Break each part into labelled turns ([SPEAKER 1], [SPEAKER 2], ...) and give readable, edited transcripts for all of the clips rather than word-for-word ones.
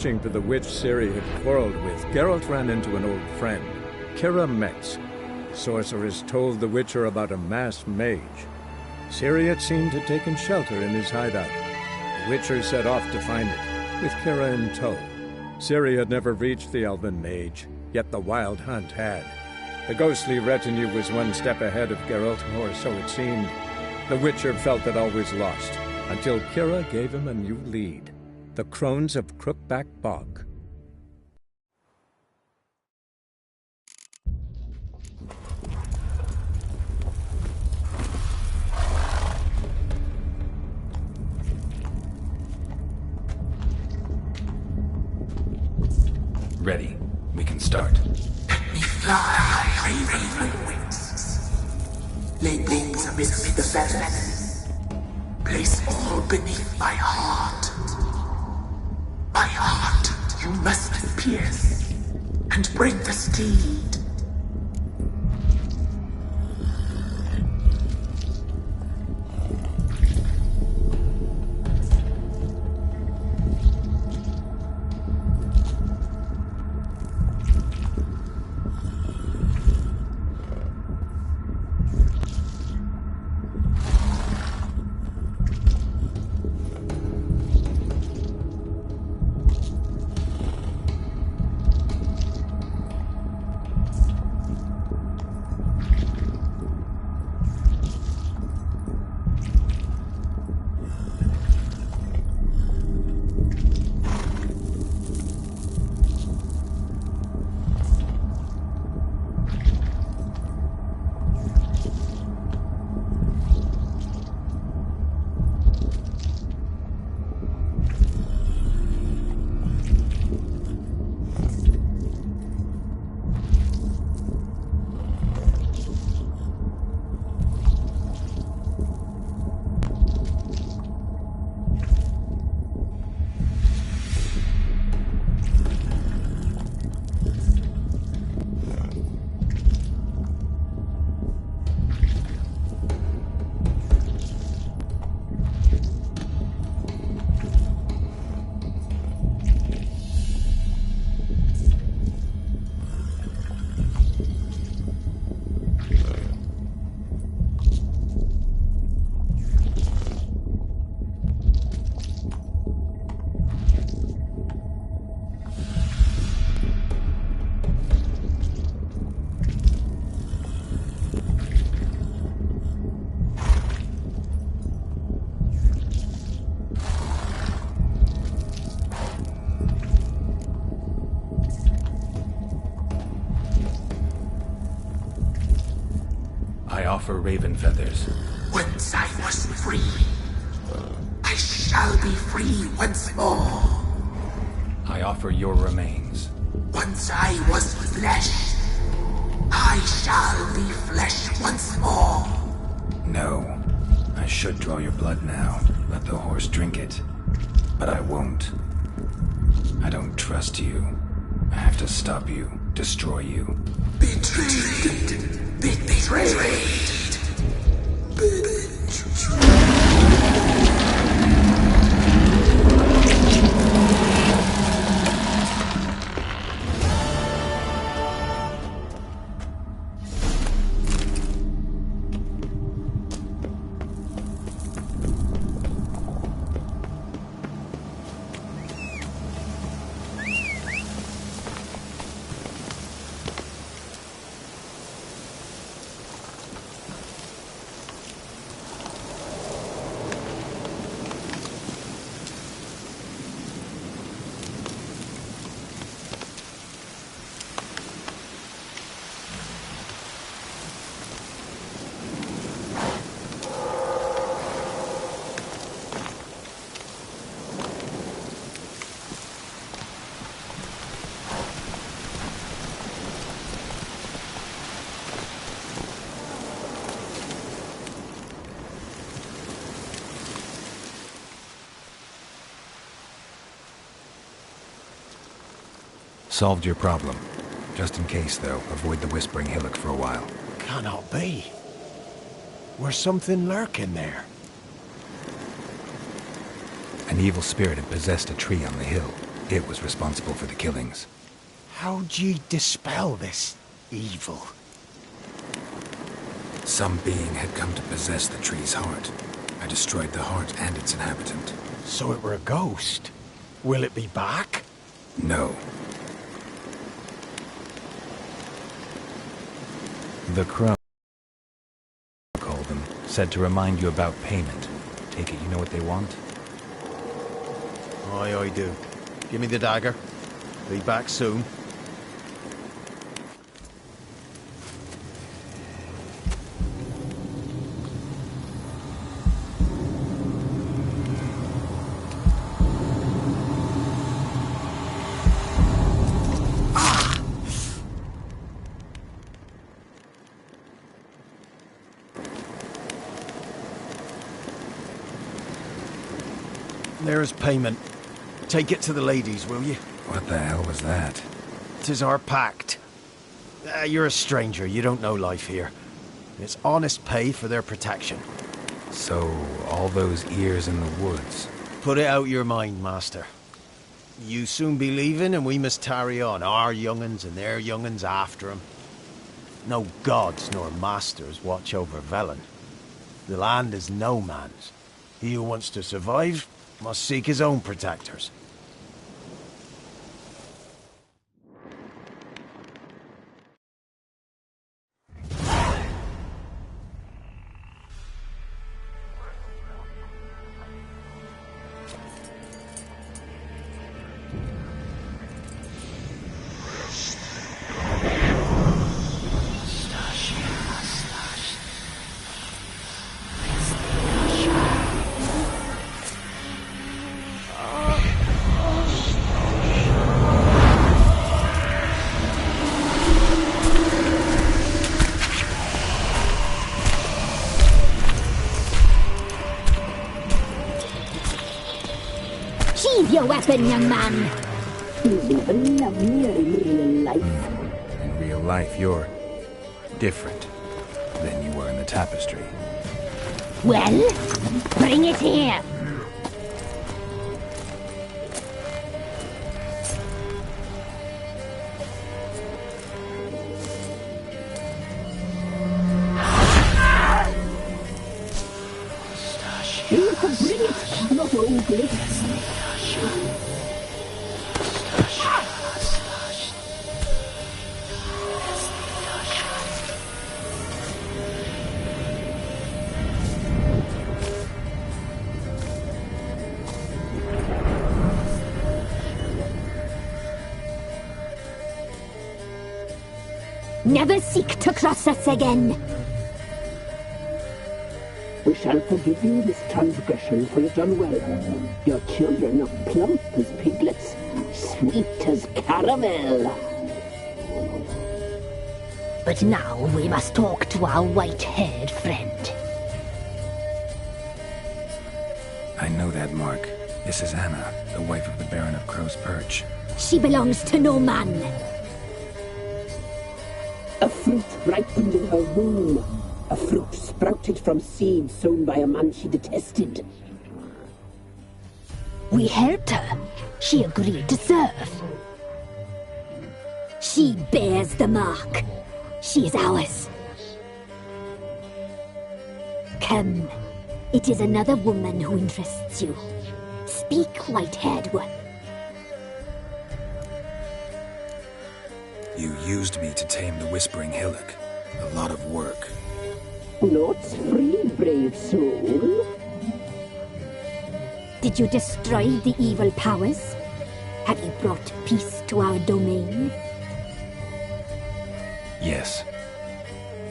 [SPEAKER 1] To the witch Ciri had quarreled with, Geralt ran into an old friend, Kira Metz. Sorceress told the Witcher about a masked mage. Ciri had seemed to have taken shelter in his hideout. The Witcher set off to find it, with Kira in tow. Ciri had never reached the elven mage, yet the wild hunt had. The ghostly retinue was one step ahead of Geralt, or so it seemed. The Witcher felt that all was lost, until Kira gave him a new lead. The Crones of Crookback Bog.
[SPEAKER 2] Ready. We can start.
[SPEAKER 3] Let me fly, raven wings. Lay wings amidst the feathers. Place all beneath my heart. My heart you must pierce, and bring the steed.
[SPEAKER 2] I offer raven feathers.
[SPEAKER 3] Once I was free, I shall be free once more.
[SPEAKER 2] I offer your remains.
[SPEAKER 3] Once I was flesh, I shall be flesh once more.
[SPEAKER 2] No. I should draw your blood now. Let the horse drink it. But I won't. I don't trust you. I have to stop you, destroy you.
[SPEAKER 3] Betrayed! Betrayed!
[SPEAKER 2] Solved your problem. Just in case, though, avoid the Whispering Hillock for a while.
[SPEAKER 4] Cannot be. Where's something lurking there?
[SPEAKER 2] An evil spirit had possessed a tree on the hill. It was responsible for the killings.
[SPEAKER 4] How'd ye dispel this evil?
[SPEAKER 2] Some being had come to possess the tree's heart. I destroyed the heart and its inhabitant.
[SPEAKER 4] So it were a ghost. Will it be back?
[SPEAKER 2] No.
[SPEAKER 5] The Crow, call them, said to remind you about payment. Take it you know what they want?
[SPEAKER 4] Aye, I do. Give me the dagger. Be back soon. There's payment. Take it to the ladies, will you?
[SPEAKER 2] What the hell was that?
[SPEAKER 4] 'Tis our pact. You're a stranger, you don't know life here. It's honest pay for their protection.
[SPEAKER 2] So, all those ears in the woods.
[SPEAKER 4] Put it out your mind, master. You soon be leaving and we must tarry on, our young'uns and their young'uns after 'em. No gods nor masters watch over Velen. The land is no man's. He who wants to survive must seek his own protectors.
[SPEAKER 6] Sheathe your weapon, young man.
[SPEAKER 3] You'll even love me in real life.
[SPEAKER 2] In real life, you're different than you were in the tapestry.
[SPEAKER 6] Well, bring it here.
[SPEAKER 3] You can bring it, not only.
[SPEAKER 6] Never seek to cross us again.
[SPEAKER 3] We shall forgive you this transgression, for you've done well. Your children are plump as piglets, sweet as caramel.
[SPEAKER 6] But now we must talk to our white-haired friend.
[SPEAKER 2] I know that mark. This is Anna, the wife of the Baron of Crow's Perch.
[SPEAKER 6] She belongs to no man.
[SPEAKER 3] A fruit ripened in her womb. A fruit sprouted from seeds sown by a man she detested.
[SPEAKER 6] We helped her. She agreed to serve. She bears the mark. She is ours. Come. It is another woman who interests you. Speak, white-haired one.
[SPEAKER 2] You used me to tame the Whispering Hillock. A lot of work.
[SPEAKER 3] Not free, brave soul.
[SPEAKER 6] Did you destroy the evil powers? Have you brought peace to our domain?
[SPEAKER 2] Yes.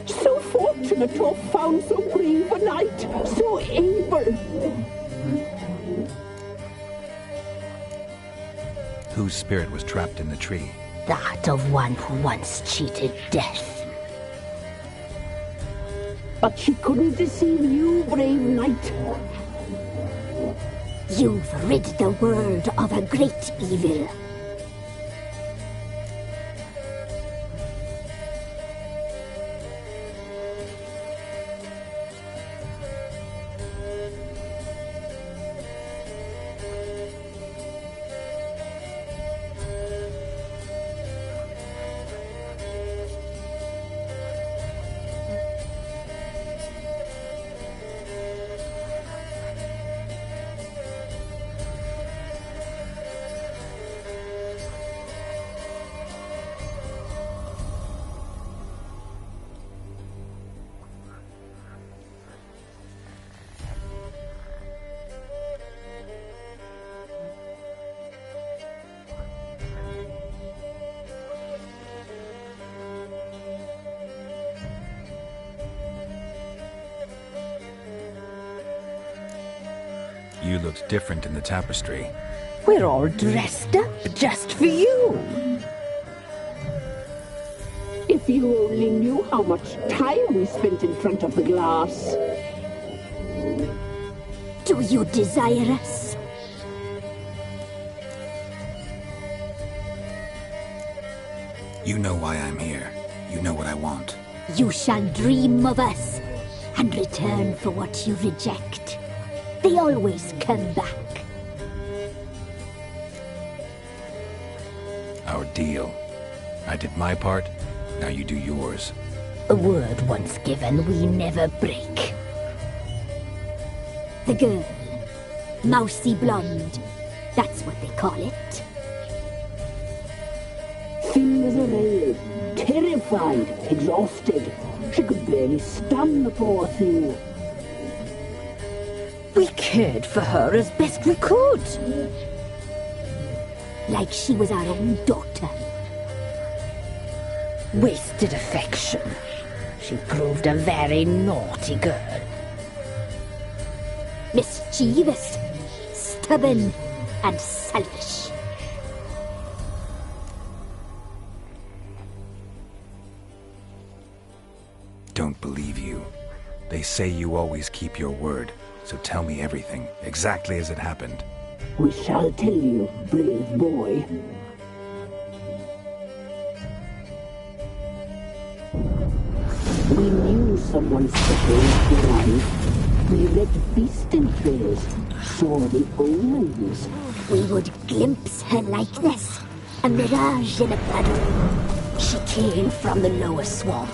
[SPEAKER 3] So fortunate to have found so brave a knight, so able.
[SPEAKER 5] Whose spirit was trapped in the tree?
[SPEAKER 6] That of one who once cheated death.
[SPEAKER 3] But she couldn't deceive you, brave knight.
[SPEAKER 6] You've rid the world of a great evil.
[SPEAKER 5] you looked different in the tapestry.
[SPEAKER 7] We're all dressed up just for you.
[SPEAKER 8] If you only knew how much time we spent in front of the glass.
[SPEAKER 6] Do you desire us?
[SPEAKER 2] You know why I'm here. You know what I want.
[SPEAKER 6] You shall dream of us and return for what you reject. They always come back.
[SPEAKER 2] Our deal. I did my part, now you do yours.
[SPEAKER 7] A word once given, we never break.
[SPEAKER 6] The girl. Mousy blonde. That's what they call it.
[SPEAKER 8] Thin as a rail, terrified, exhausted. She could barely stand the poor thing.
[SPEAKER 7] We cared for her as best we could.
[SPEAKER 6] Like she was our own daughter.
[SPEAKER 7] Wasted affection. She proved a very naughty girl.
[SPEAKER 6] Mischievous, stubborn, and selfish.
[SPEAKER 2] Don't believe you. They say you always keep your word, so tell me everything, exactly as it happened.
[SPEAKER 8] We shall tell you, brave boy. We knew someone special was alive. We read feasting trails, saw the omens.
[SPEAKER 6] We would glimpse her likeness, a mirage in a puddle.
[SPEAKER 7] She came from the lower swamp.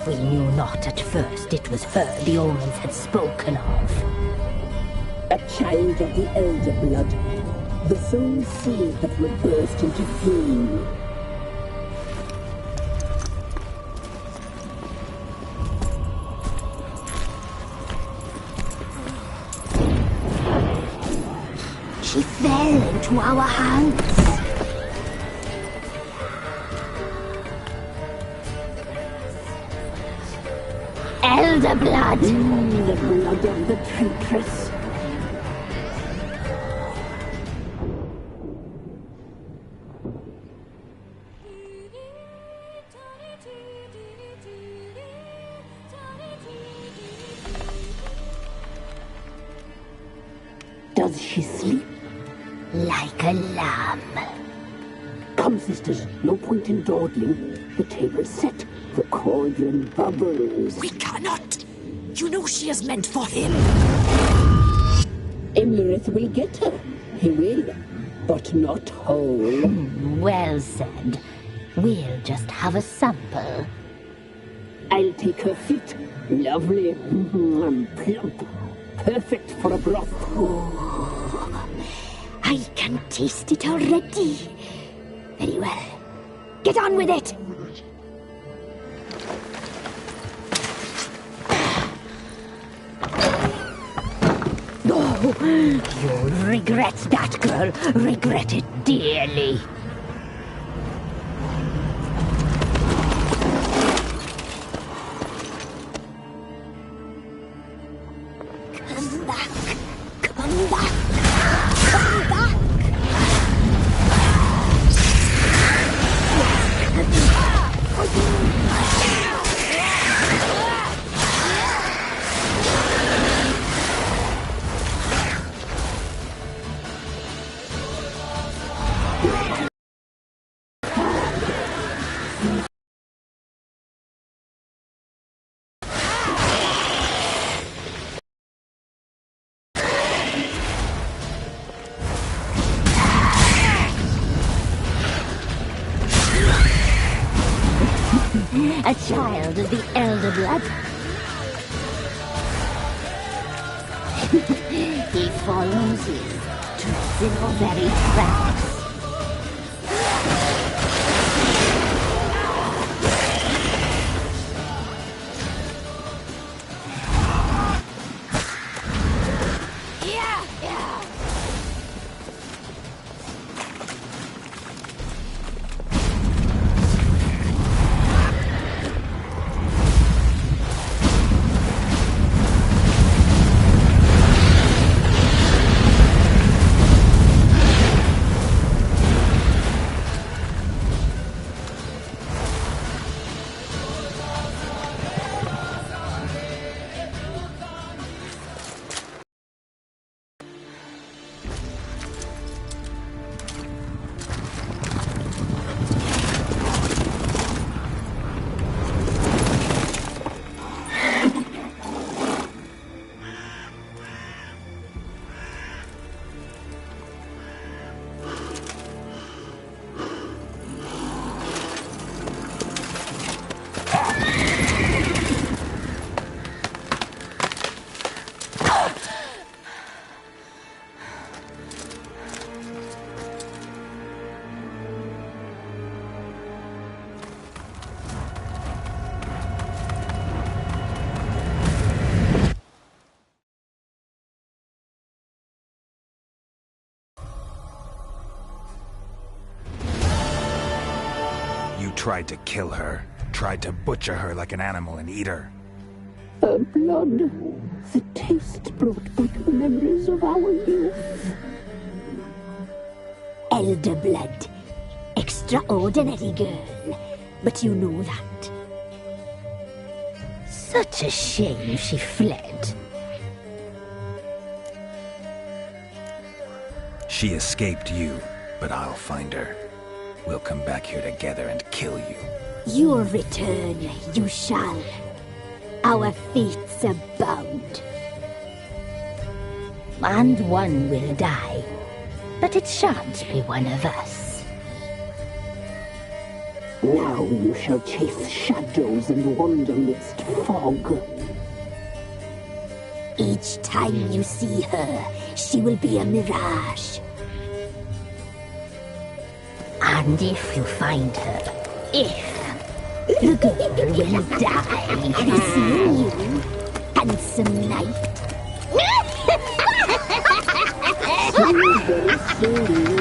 [SPEAKER 7] We knew not at first it was her the omens had spoken of.
[SPEAKER 8] A child of the elder blood, the soul seed that would burst into flame.
[SPEAKER 6] She fell into our hands. Elder blood!
[SPEAKER 8] The blood of the traitress. Does she sleep?
[SPEAKER 7] Like a lamb.
[SPEAKER 8] Come, sisters, no point in dawdling. The table's set. The cauldron bubbles.
[SPEAKER 7] We cannot. You know she is meant for him.
[SPEAKER 8] Emerith will get her. He will, but not whole.
[SPEAKER 7] Well said. We'll just have a sample.
[SPEAKER 8] I'll take her feet. Lovely. Plump. Perfect for a broth.
[SPEAKER 6] I can taste it already. Very well. Get on with it!
[SPEAKER 7] Oh, you'll regret that, girl. Regret it dearly.
[SPEAKER 6] Come back! Come back! Come back!
[SPEAKER 7] A child of the elder blood. He follows you, treads in your very tracks.
[SPEAKER 2] tried to kill her. Tried to butcher her like an animal and eat her.
[SPEAKER 8] Her blood. The taste brought back memories of our youth.
[SPEAKER 6] Elder blood. Extraordinary girl. But you know that.
[SPEAKER 7] Such a shame she fled.
[SPEAKER 2] She escaped you, but I'll find her. We'll come back here together and kill you.
[SPEAKER 6] Your return, you shall. Our fates are bound.
[SPEAKER 7] And one will die. But it shan't be one of us.
[SPEAKER 8] Now you shall chase shadows and wander midst fog.
[SPEAKER 6] Each time you see her, she will be a mirage.
[SPEAKER 7] And if you find her, the girl will die.
[SPEAKER 6] Be seeing you, handsome knight.
[SPEAKER 8] Very soon.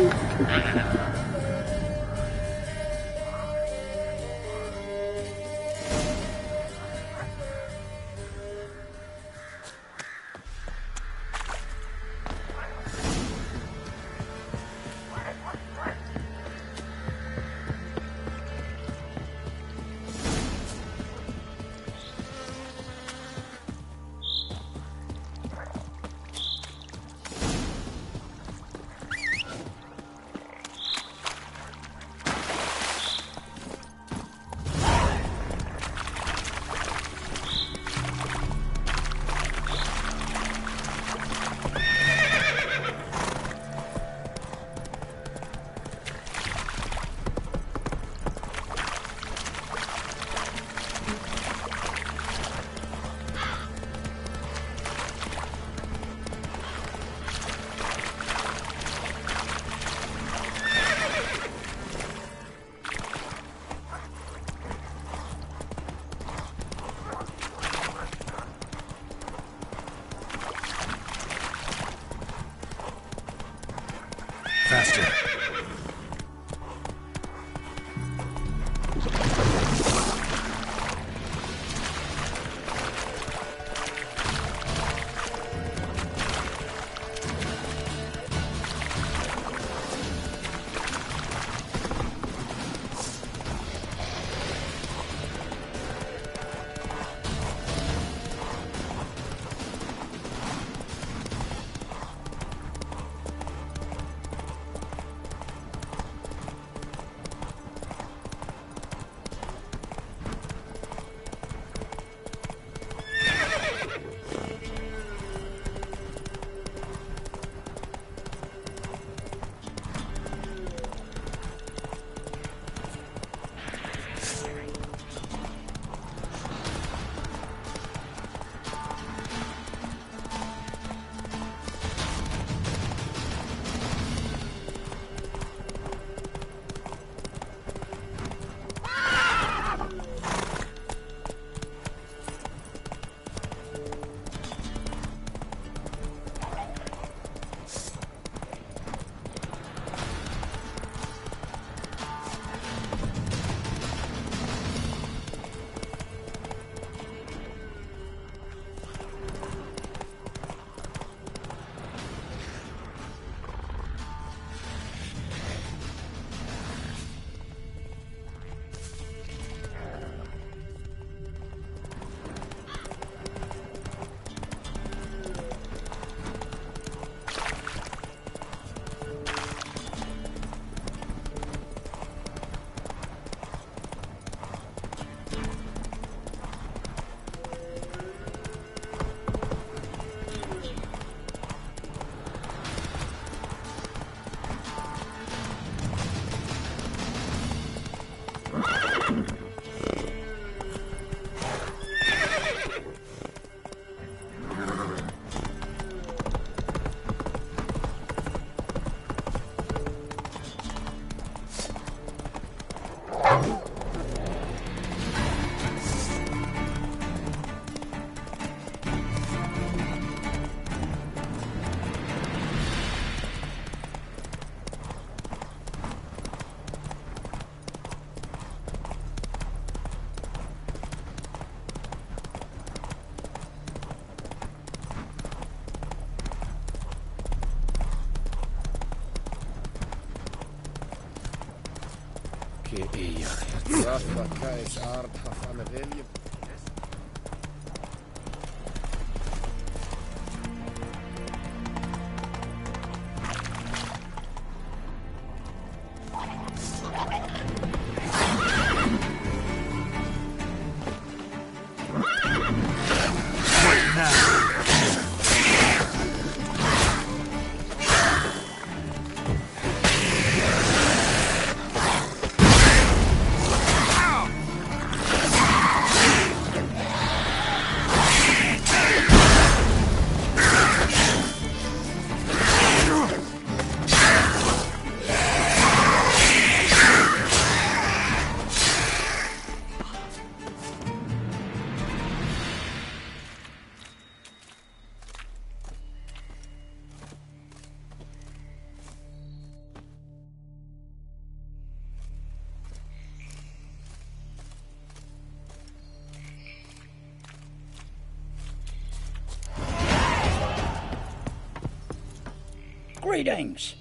[SPEAKER 9] Greetings.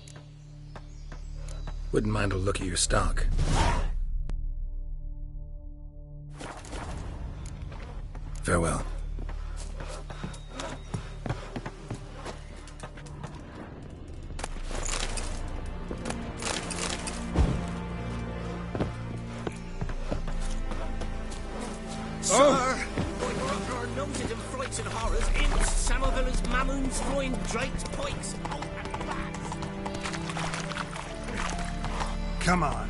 [SPEAKER 2] Wouldn't mind a look at your stock. Farewell.
[SPEAKER 10] Sir! Our noted and frights and horrors, imps, samovillas, mamoons, flying drakes, pikes, and bats.
[SPEAKER 11] Come on.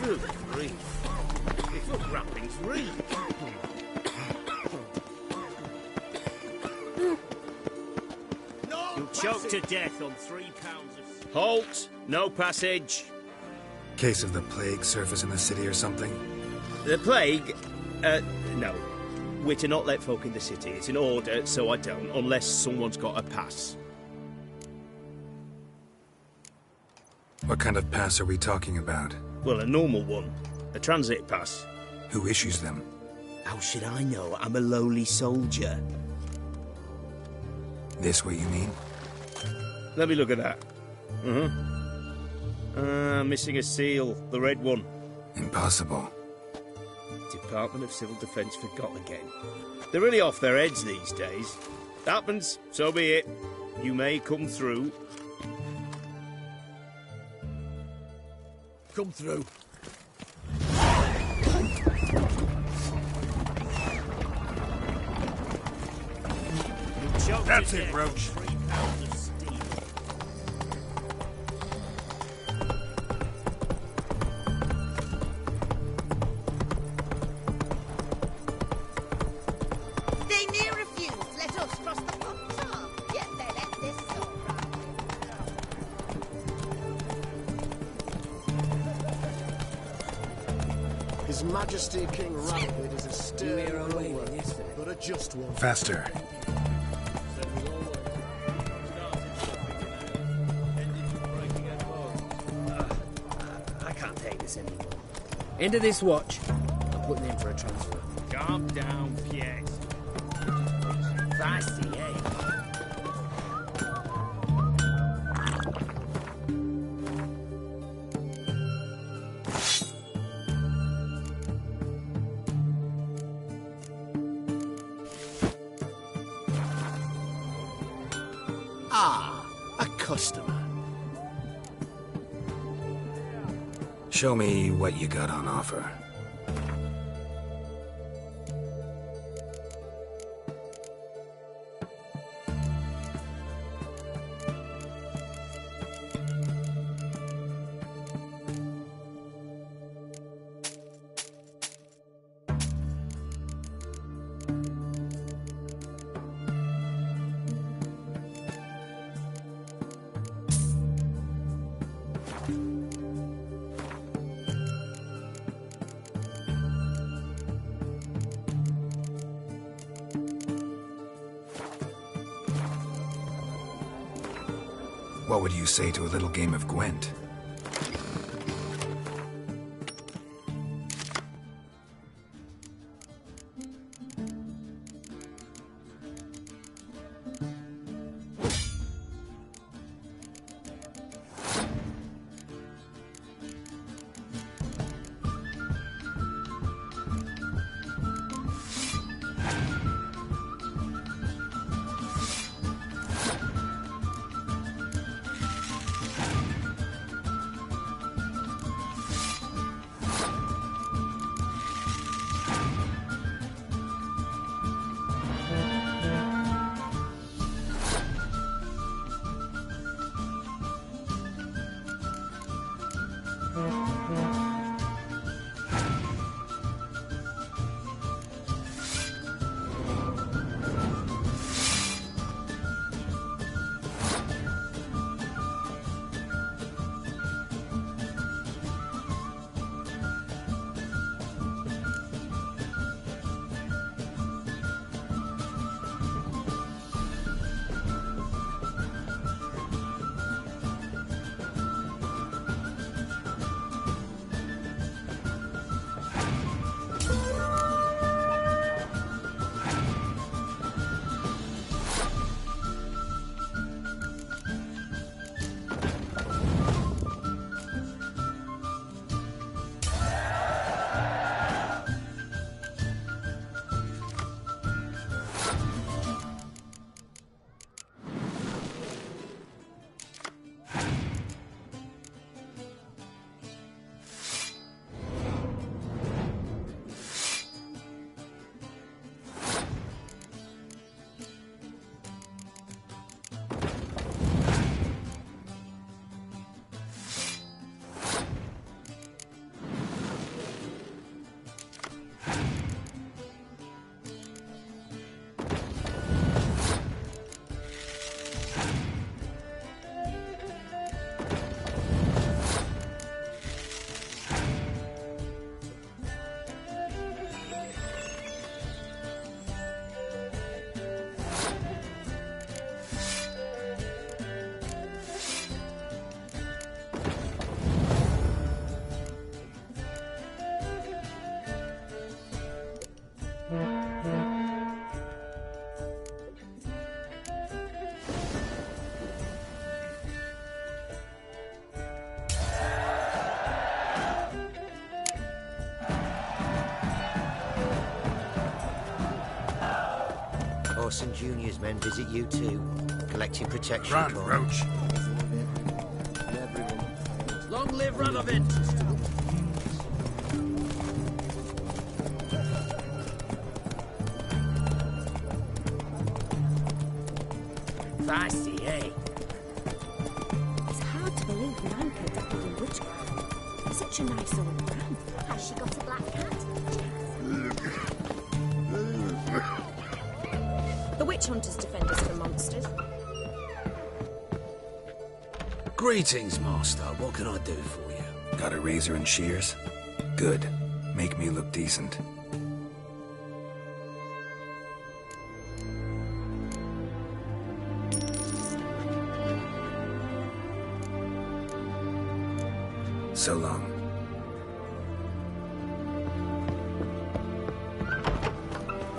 [SPEAKER 10] Good grief. It's not wrappings, read. You'll choke to death on 3 pounds of... Halt! No passage.
[SPEAKER 2] Case of the plague surface in the city or something?
[SPEAKER 10] The plague? No. We're to not let folk in the city. It's an order, so I don't, unless someone's got a pass.
[SPEAKER 2] What kind of pass are we talking about?
[SPEAKER 10] Well, a normal one. A transit pass.
[SPEAKER 2] Who issues them?
[SPEAKER 10] How should I know? I'm a lowly soldier.
[SPEAKER 2] This what you mean?
[SPEAKER 10] Let me look at that. Missing a seal. The red one.
[SPEAKER 2] Impossible.
[SPEAKER 10] Department of Civil Defence forgot again. They're really off their heads these days. Happens, so be it. You may come through. Come through.
[SPEAKER 11] That's it, Roach.
[SPEAKER 12] They near refused. Let us cross the pond. Yet they let this sword run.
[SPEAKER 13] His Majesty King Rampid is a stern ruler, but a just one.
[SPEAKER 2] Faster.
[SPEAKER 10] I can't take this anymore.
[SPEAKER 14] End of this watch. I'm putting in for a transfer.
[SPEAKER 10] Calm down, Piet. Fancy, eh?
[SPEAKER 13] Ah, a customer.
[SPEAKER 2] Show me what you got on offer. What would you say to a little game of Gwent?
[SPEAKER 4] Orson Jr.'s men visit you too, collecting protection.
[SPEAKER 11] Run, Roach.
[SPEAKER 14] Long live Radovid!
[SPEAKER 12] Fancy, eh?
[SPEAKER 6] It's hard to believe Nanka dabbled in witchcraft. Such a nice old man. Has she got a black cat?
[SPEAKER 9] The witch hunters defend us from monsters.
[SPEAKER 14] Greetings, Master. What can I do for you?
[SPEAKER 2] Got a razor and shears? Good. Make me look decent. So long.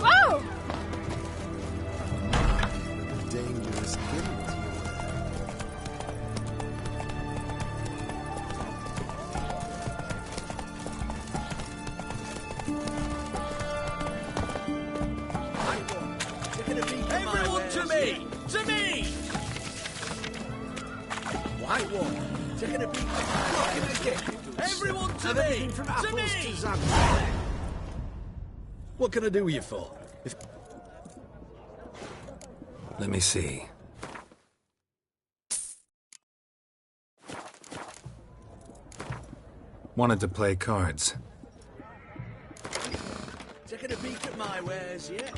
[SPEAKER 9] Whoa!
[SPEAKER 13] Dangerous kills.
[SPEAKER 14] Everyone to me! To me! White one. Taking a beat. Everyone to me! From to me! What can I do with you for?
[SPEAKER 2] Let me see. Wanted to play cards.
[SPEAKER 14] Taking a peek at my wares, yeah?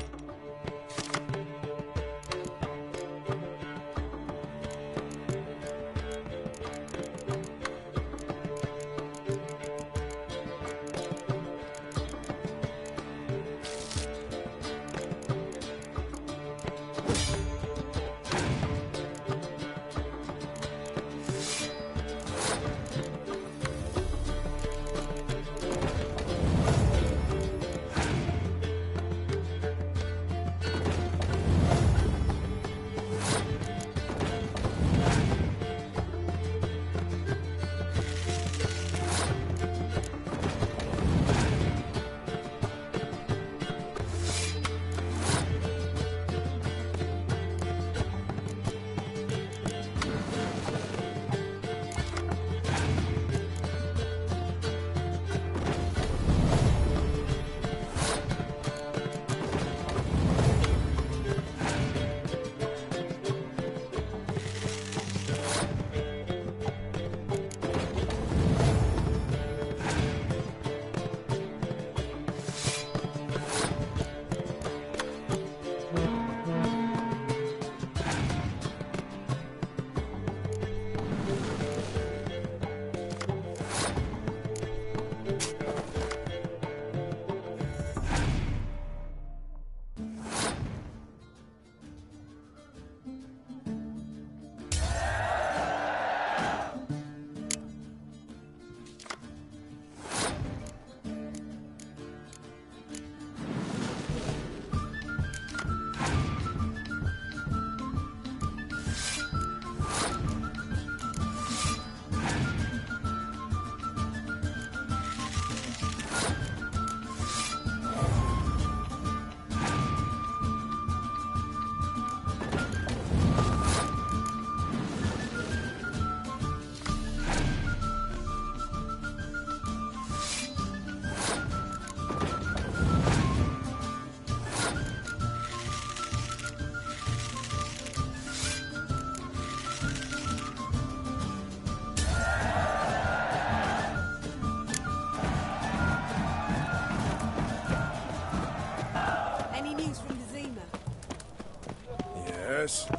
[SPEAKER 11] Yes?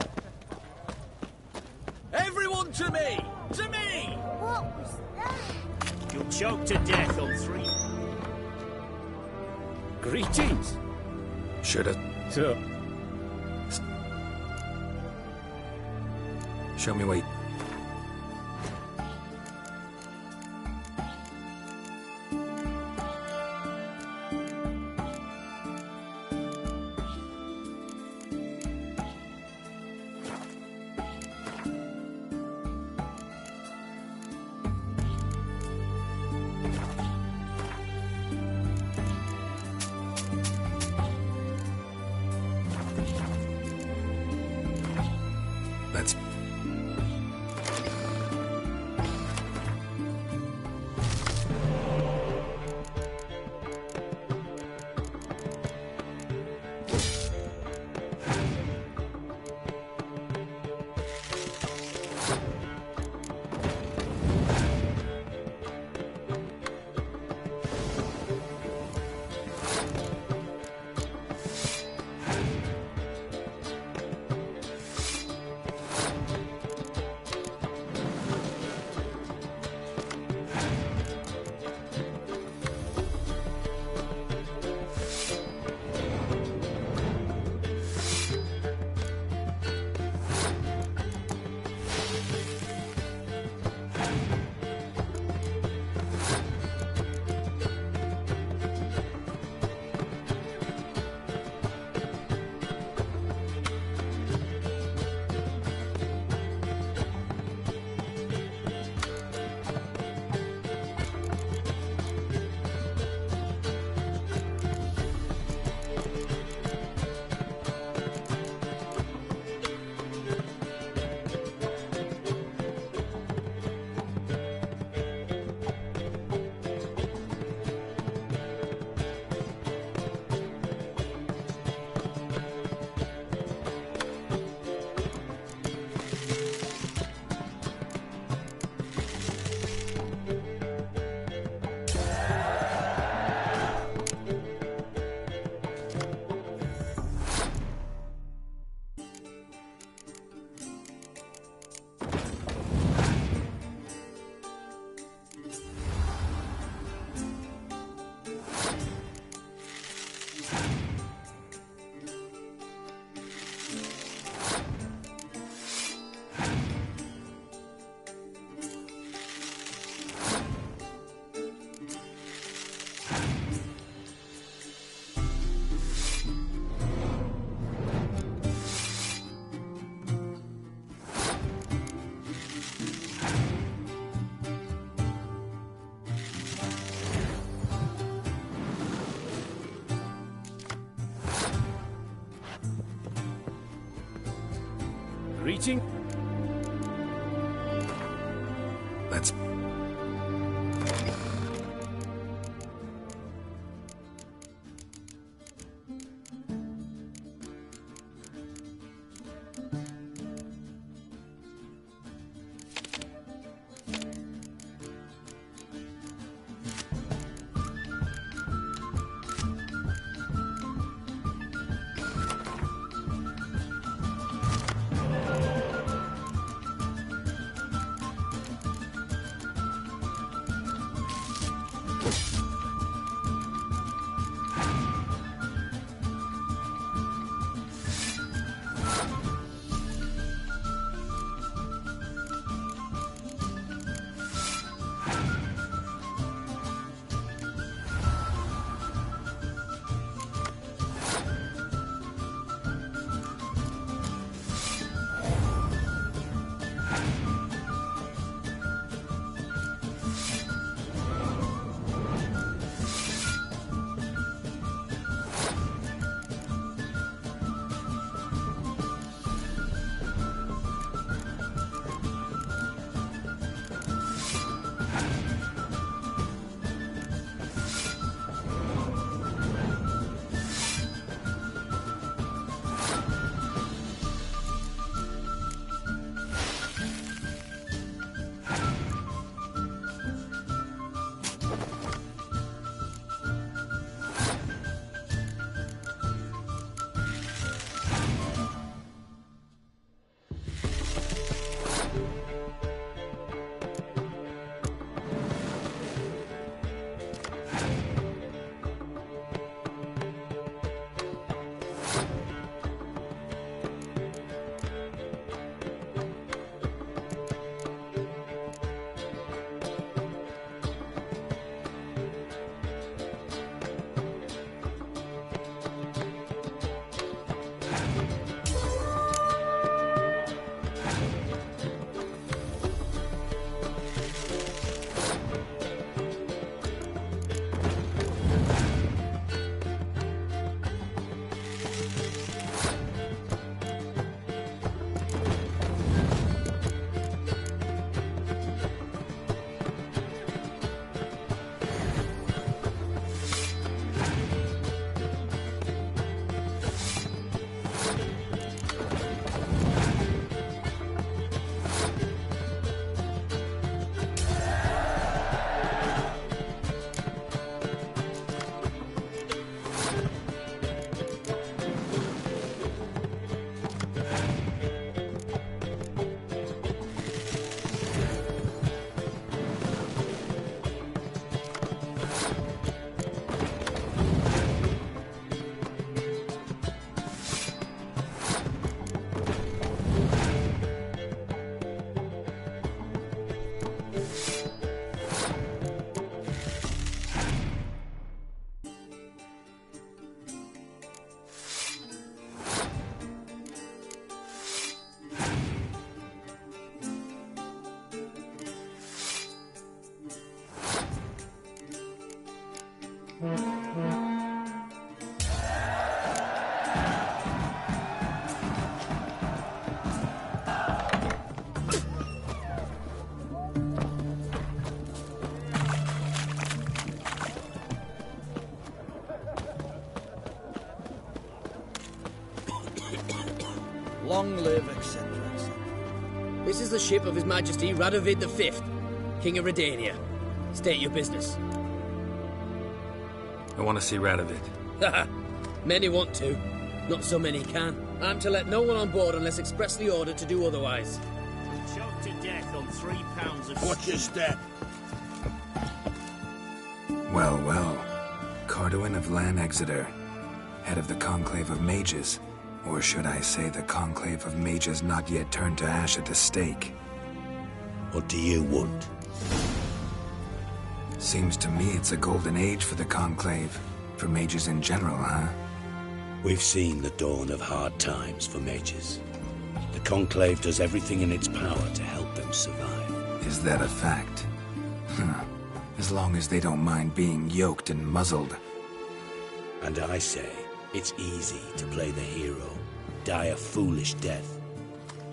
[SPEAKER 14] Everyone to me! To me!
[SPEAKER 6] What was that?
[SPEAKER 10] You'll choke to death on 3. Greetings.
[SPEAKER 2] Should've...
[SPEAKER 10] So,
[SPEAKER 2] Show me wait. Let's...
[SPEAKER 10] greeting.
[SPEAKER 2] Let's...
[SPEAKER 14] Long live, etc., etc. This is the ship of His Majesty Radovid V, King of Redania. State your business.
[SPEAKER 2] I want to see Radovid.
[SPEAKER 14] Haha. Many want to. Not so many can. I'm to let no one on board unless expressly ordered to do otherwise.
[SPEAKER 10] Choked to death on 3 pounds of...
[SPEAKER 11] Watch your step.
[SPEAKER 2] Well, well. Carduin of Lan Exeter, head of the Conclave of Mages. Or should I say the Conclave of Mages not yet turned to ash at the stake?
[SPEAKER 15] What do you want?
[SPEAKER 2] Seems to me it's a golden age for the Conclave. For mages in general, huh?
[SPEAKER 15] We've seen the dawn of hard times for mages. The Conclave does everything in its power to help them survive.
[SPEAKER 2] Is that a fact? As long as they don't mind being yoked and muzzled.
[SPEAKER 15] And I say, it's easy to play the hero, die a foolish death.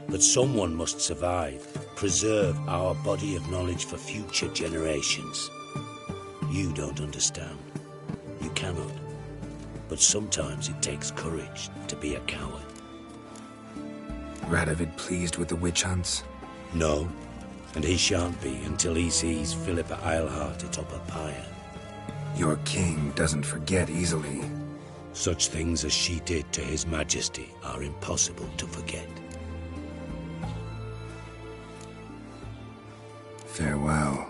[SPEAKER 15] But someone must survive, preserve our body of knowledge for future generations. You don't understand. You cannot. But sometimes it takes courage to be a coward.
[SPEAKER 2] Radovid pleased with the witch hunts?
[SPEAKER 15] No, and he shan't be until he sees Philippa Eilhart atop a pyre.
[SPEAKER 2] Your king doesn't forget easily.
[SPEAKER 15] Such things as she did to His Majesty are impossible to forget.
[SPEAKER 2] Farewell.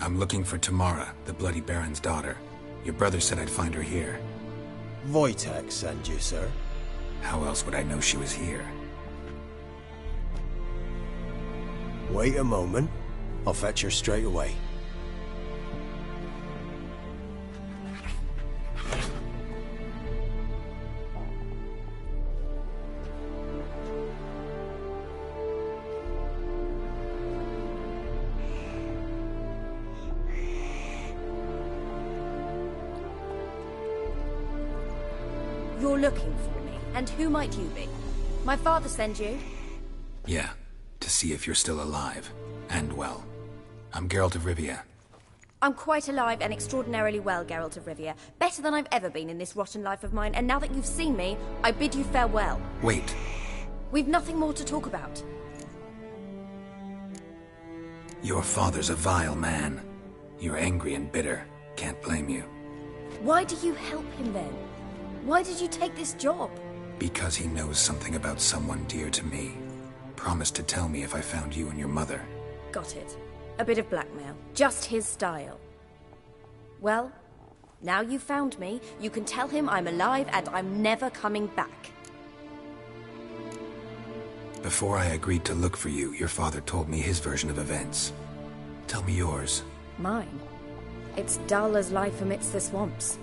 [SPEAKER 2] I'm looking for Tamara, the Bloody Baron's daughter. Your brother said I'd find her here.
[SPEAKER 4] Wojtek sent you, sir.
[SPEAKER 2] How else would I know she was here?
[SPEAKER 4] Wait a moment. I'll fetch her straight away.
[SPEAKER 9] You're looking for me, and who might you be? My father sent you?
[SPEAKER 2] Yeah, to see if you're still alive. And well. I'm Geralt of Rivia.
[SPEAKER 9] I'm quite alive and extraordinarily well, Geralt of Rivia. Better than I've ever been in this rotten life of mine, and now that you've seen me, I bid you farewell.
[SPEAKER 2] Wait.
[SPEAKER 9] We've nothing more to talk about.
[SPEAKER 2] Your father's a vile man. You're angry and bitter. Can't blame you.
[SPEAKER 9] Why do you help him then? Why did you take this job?
[SPEAKER 2] Because he knows something about someone dear to me. Promised to tell me if I found you and your mother.
[SPEAKER 9] Got it. A bit of blackmail. Just his style. Well, now you've found me, you can tell him I'm alive and I'm never coming back.
[SPEAKER 2] Before I agreed to look for you, your father told me his version of events. Tell me yours.
[SPEAKER 9] Mine? It's dull as life amidst the swamps.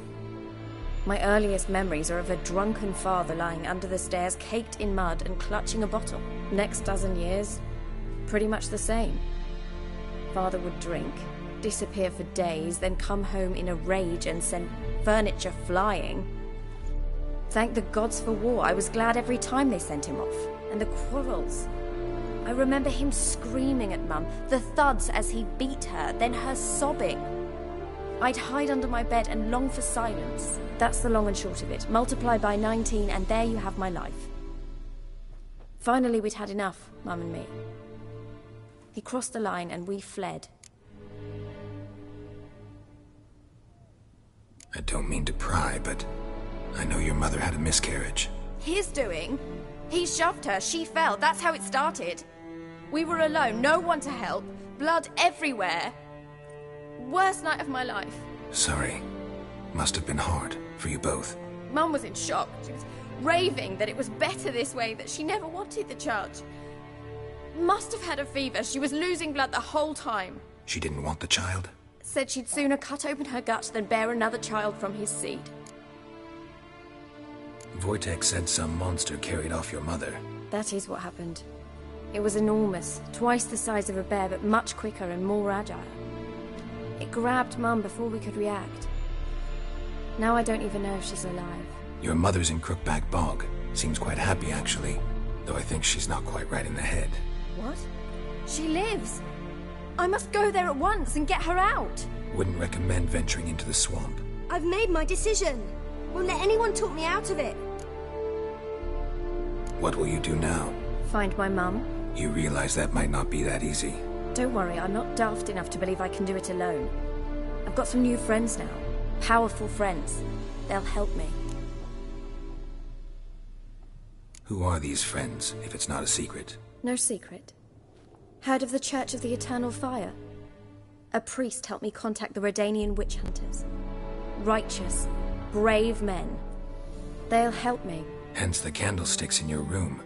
[SPEAKER 9] My earliest memories are of a drunken father lying under the stairs, caked in mud and clutching a bottle. Next dozen years, pretty much the same. Father would drink, disappear for days, then come home in a rage and send furniture flying. Thank the gods for war. I was glad every time they sent him off. And the quarrels. I remember him screaming at Mum, the thuds as he beat her, then her sobbing. I'd hide under my bed and long for silence. That's the long and short of it. Multiply by 19 and there you have my life. Finally we'd had enough, Mum and me. He crossed the line and we fled.
[SPEAKER 2] I don't mean to pry, but I know your mother had a miscarriage.
[SPEAKER 9] His doing? He shoved her, she fell, that's how it started. We were alone, no one to help, blood everywhere. Worst night of my life.
[SPEAKER 2] Sorry. Must have been hard for you both.
[SPEAKER 9] Mum was in shock. She was raving that it was better this way, that she never wanted the charge. Must have had a fever. She was losing blood the whole time.
[SPEAKER 2] She didn't want the child?
[SPEAKER 9] Said she'd sooner cut open her gut than bear another child from his seed.
[SPEAKER 2] Wojtek said some monster carried off your mother.
[SPEAKER 9] That is what happened. It was enormous, twice the size of a bear, but much quicker and more agile. It grabbed Mum before we could react. Now I don't even know if she's alive.
[SPEAKER 2] Your mother's in Crookback Bog. Seems quite happy, actually. Though I think she's not quite right in the head.
[SPEAKER 9] What? She lives! I must go there at once and get her out!
[SPEAKER 2] Wouldn't recommend venturing into the swamp.
[SPEAKER 16] I've made my decision. Won't let anyone talk me out of it.
[SPEAKER 2] What will you do now?
[SPEAKER 9] Find my mum.
[SPEAKER 2] You realize that might not be that easy.
[SPEAKER 9] Don't worry, I'm not daft enough to believe I can do it alone. I've got some new friends now. Powerful friends. They'll help me.
[SPEAKER 2] Who are these friends, if it's not a secret?
[SPEAKER 9] No secret. Heard of the Church of the Eternal Fire? A priest helped me contact the Redanian witch hunters. Righteous, brave men. They'll help me.
[SPEAKER 2] Hence the candlesticks in your room.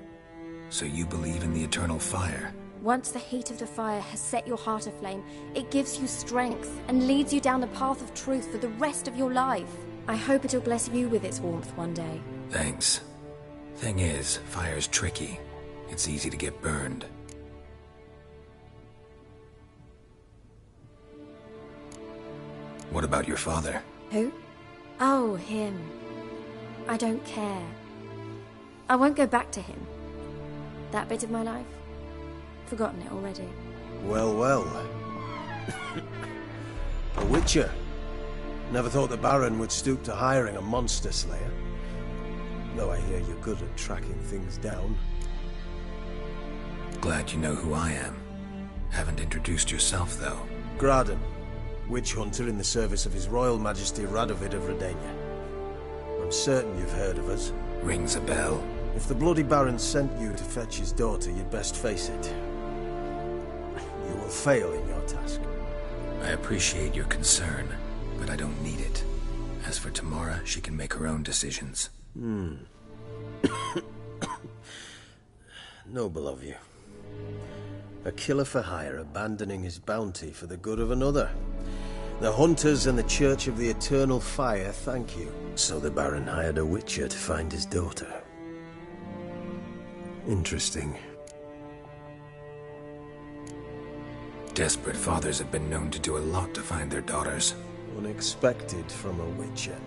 [SPEAKER 2] So you believe in the eternal fire?
[SPEAKER 9] Once the heat of the fire has set your heart aflame, it gives you strength and leads you down the path of truth for the rest of your life. I hope it'll bless you with its warmth one day.
[SPEAKER 2] Thanks. Thing is, fire's tricky. It's easy to get burned. What about your father?
[SPEAKER 9] Who? Oh, him. I don't care. I won't go back to him. That bit of my life? Forgotten it already.
[SPEAKER 4] Well, well. A witcher. Never thought the Baron would stoop to hiring a monster slayer. Though I hear you're good at tracking things down.
[SPEAKER 2] Glad you know who I am. Haven't introduced yourself, though.
[SPEAKER 4] Graden, witch hunter in the service of His Royal Majesty Radovid of Redania. I'm certain you've heard of us.
[SPEAKER 2] Rings a bell.
[SPEAKER 4] If the Bloody Baron sent you to fetch his daughter, you'd best face it. You will fail in your task.
[SPEAKER 2] I appreciate your concern, but I don't need it. As for Tamara, she can make her own decisions.
[SPEAKER 4] Noble of you. A killer for hire abandoning his bounty for the good of another. The hunters and the Church of the Eternal Fire thank you. So the Baron hired a witcher to find his daughter. Interesting.
[SPEAKER 2] Desperate fathers have been known to do a lot to find their daughters.
[SPEAKER 4] Unexpected from a witcher.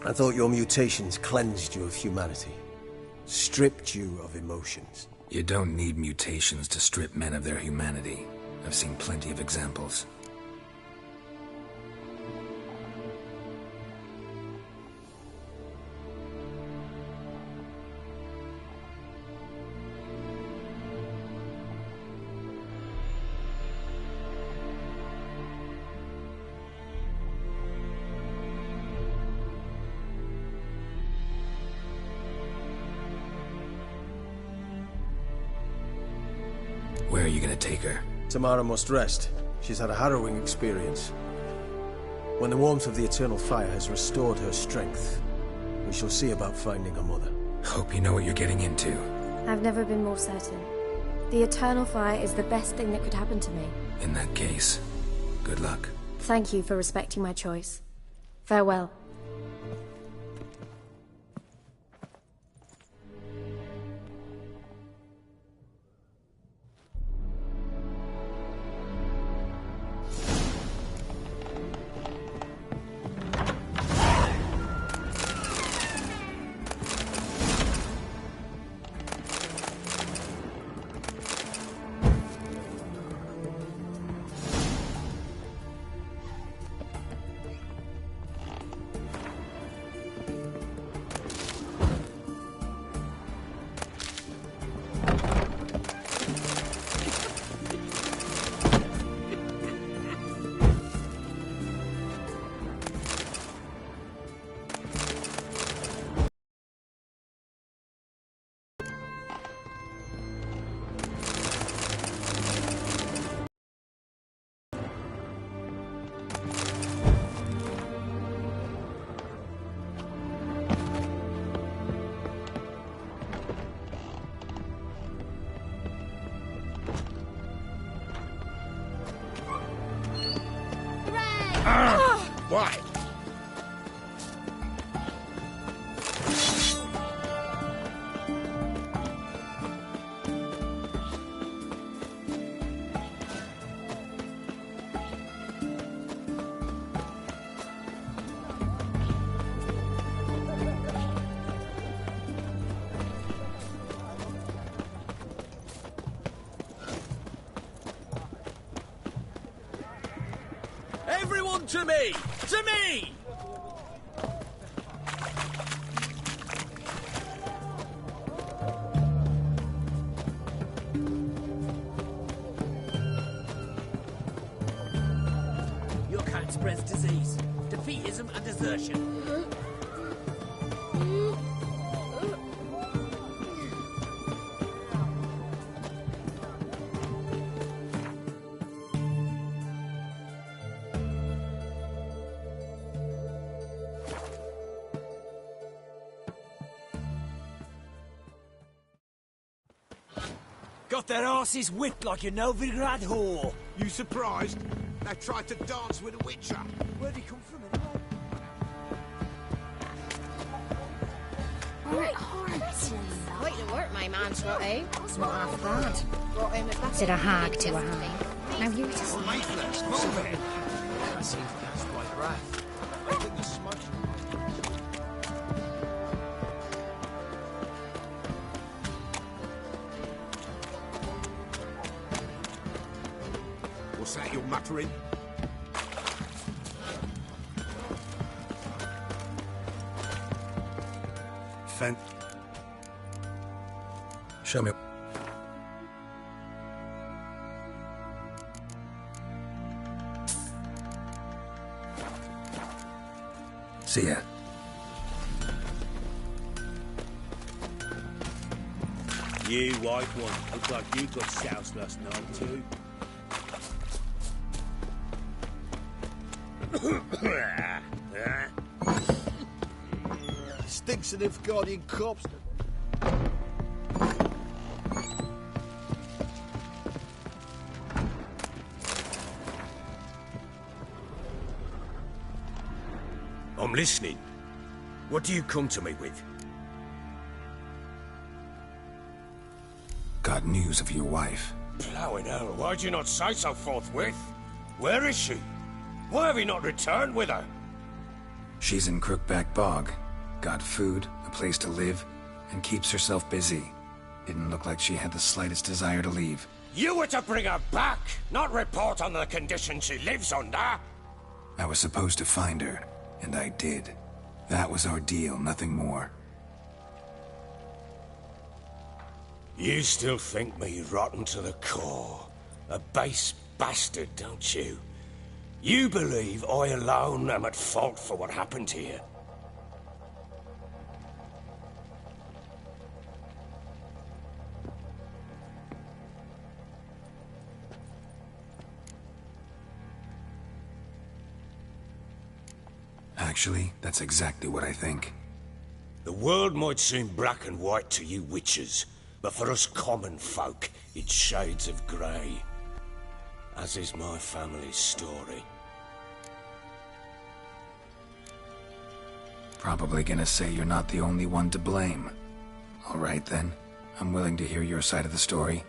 [SPEAKER 4] I thought your mutations cleansed you of humanity. Stripped you of emotions.
[SPEAKER 2] You don't need mutations to strip men of their humanity. I've seen plenty of examples. Where are you gonna take her?
[SPEAKER 4] Tamara must rest. She's had a harrowing experience. When the warmth of the Eternal Fire has restored her strength, we shall see about finding her mother.
[SPEAKER 2] Hope you know what you're getting into.
[SPEAKER 9] I've never been more certain. The Eternal Fire is the best thing that could happen to me.
[SPEAKER 2] In that case, good luck.
[SPEAKER 9] Thank you for respecting my choice. Farewell.
[SPEAKER 10] Why? Everyone to me! To me!
[SPEAKER 14] Your kind spreads disease, defeatism and desertion.
[SPEAKER 17] Got their asses whipped like a Novigrad whore.
[SPEAKER 11] You surprised? They tried to dance with a witcher.
[SPEAKER 17] Where'd he come from anyway?
[SPEAKER 6] Right hearts.
[SPEAKER 12] Quite the work, my man, Trotty. It's not half bad. Brought him a
[SPEAKER 7] Said a hag to a hag. Now you just...
[SPEAKER 11] Let's move it.
[SPEAKER 17] Can't seem to catch my breath. I think the smoke...
[SPEAKER 11] What's that you're muttering? Fent.
[SPEAKER 2] Show me. See ya.
[SPEAKER 15] You white one, look like you got soused last night too.
[SPEAKER 11] Stinks of Nilfgaardian corpse.
[SPEAKER 10] I'm listening. What do you come to me with?
[SPEAKER 2] Got news of your wife.
[SPEAKER 15] Plowing hell, why'd you not say so forthwith? Where is she? Why have you not returned with her?
[SPEAKER 2] She's in Crookback Bog. Got food, a place to live, and keeps herself busy. Didn't look like she had the slightest desire to leave.
[SPEAKER 15] You were to bring her back, not report on the conditions she lives under.
[SPEAKER 2] I was supposed to find her, and I did. That was our deal, nothing more.
[SPEAKER 15] You still think me rotten to the core. A base bastard, don't you? You believe I alone am at fault for what happened here.
[SPEAKER 2] Actually, that's exactly what I think.
[SPEAKER 15] The world might seem black and white to you witches, but for us common folk, it's shades of grey. As is my family's story.
[SPEAKER 2] Probably gonna say you're not the only one to blame. All right then, I'm willing to hear your side of the story.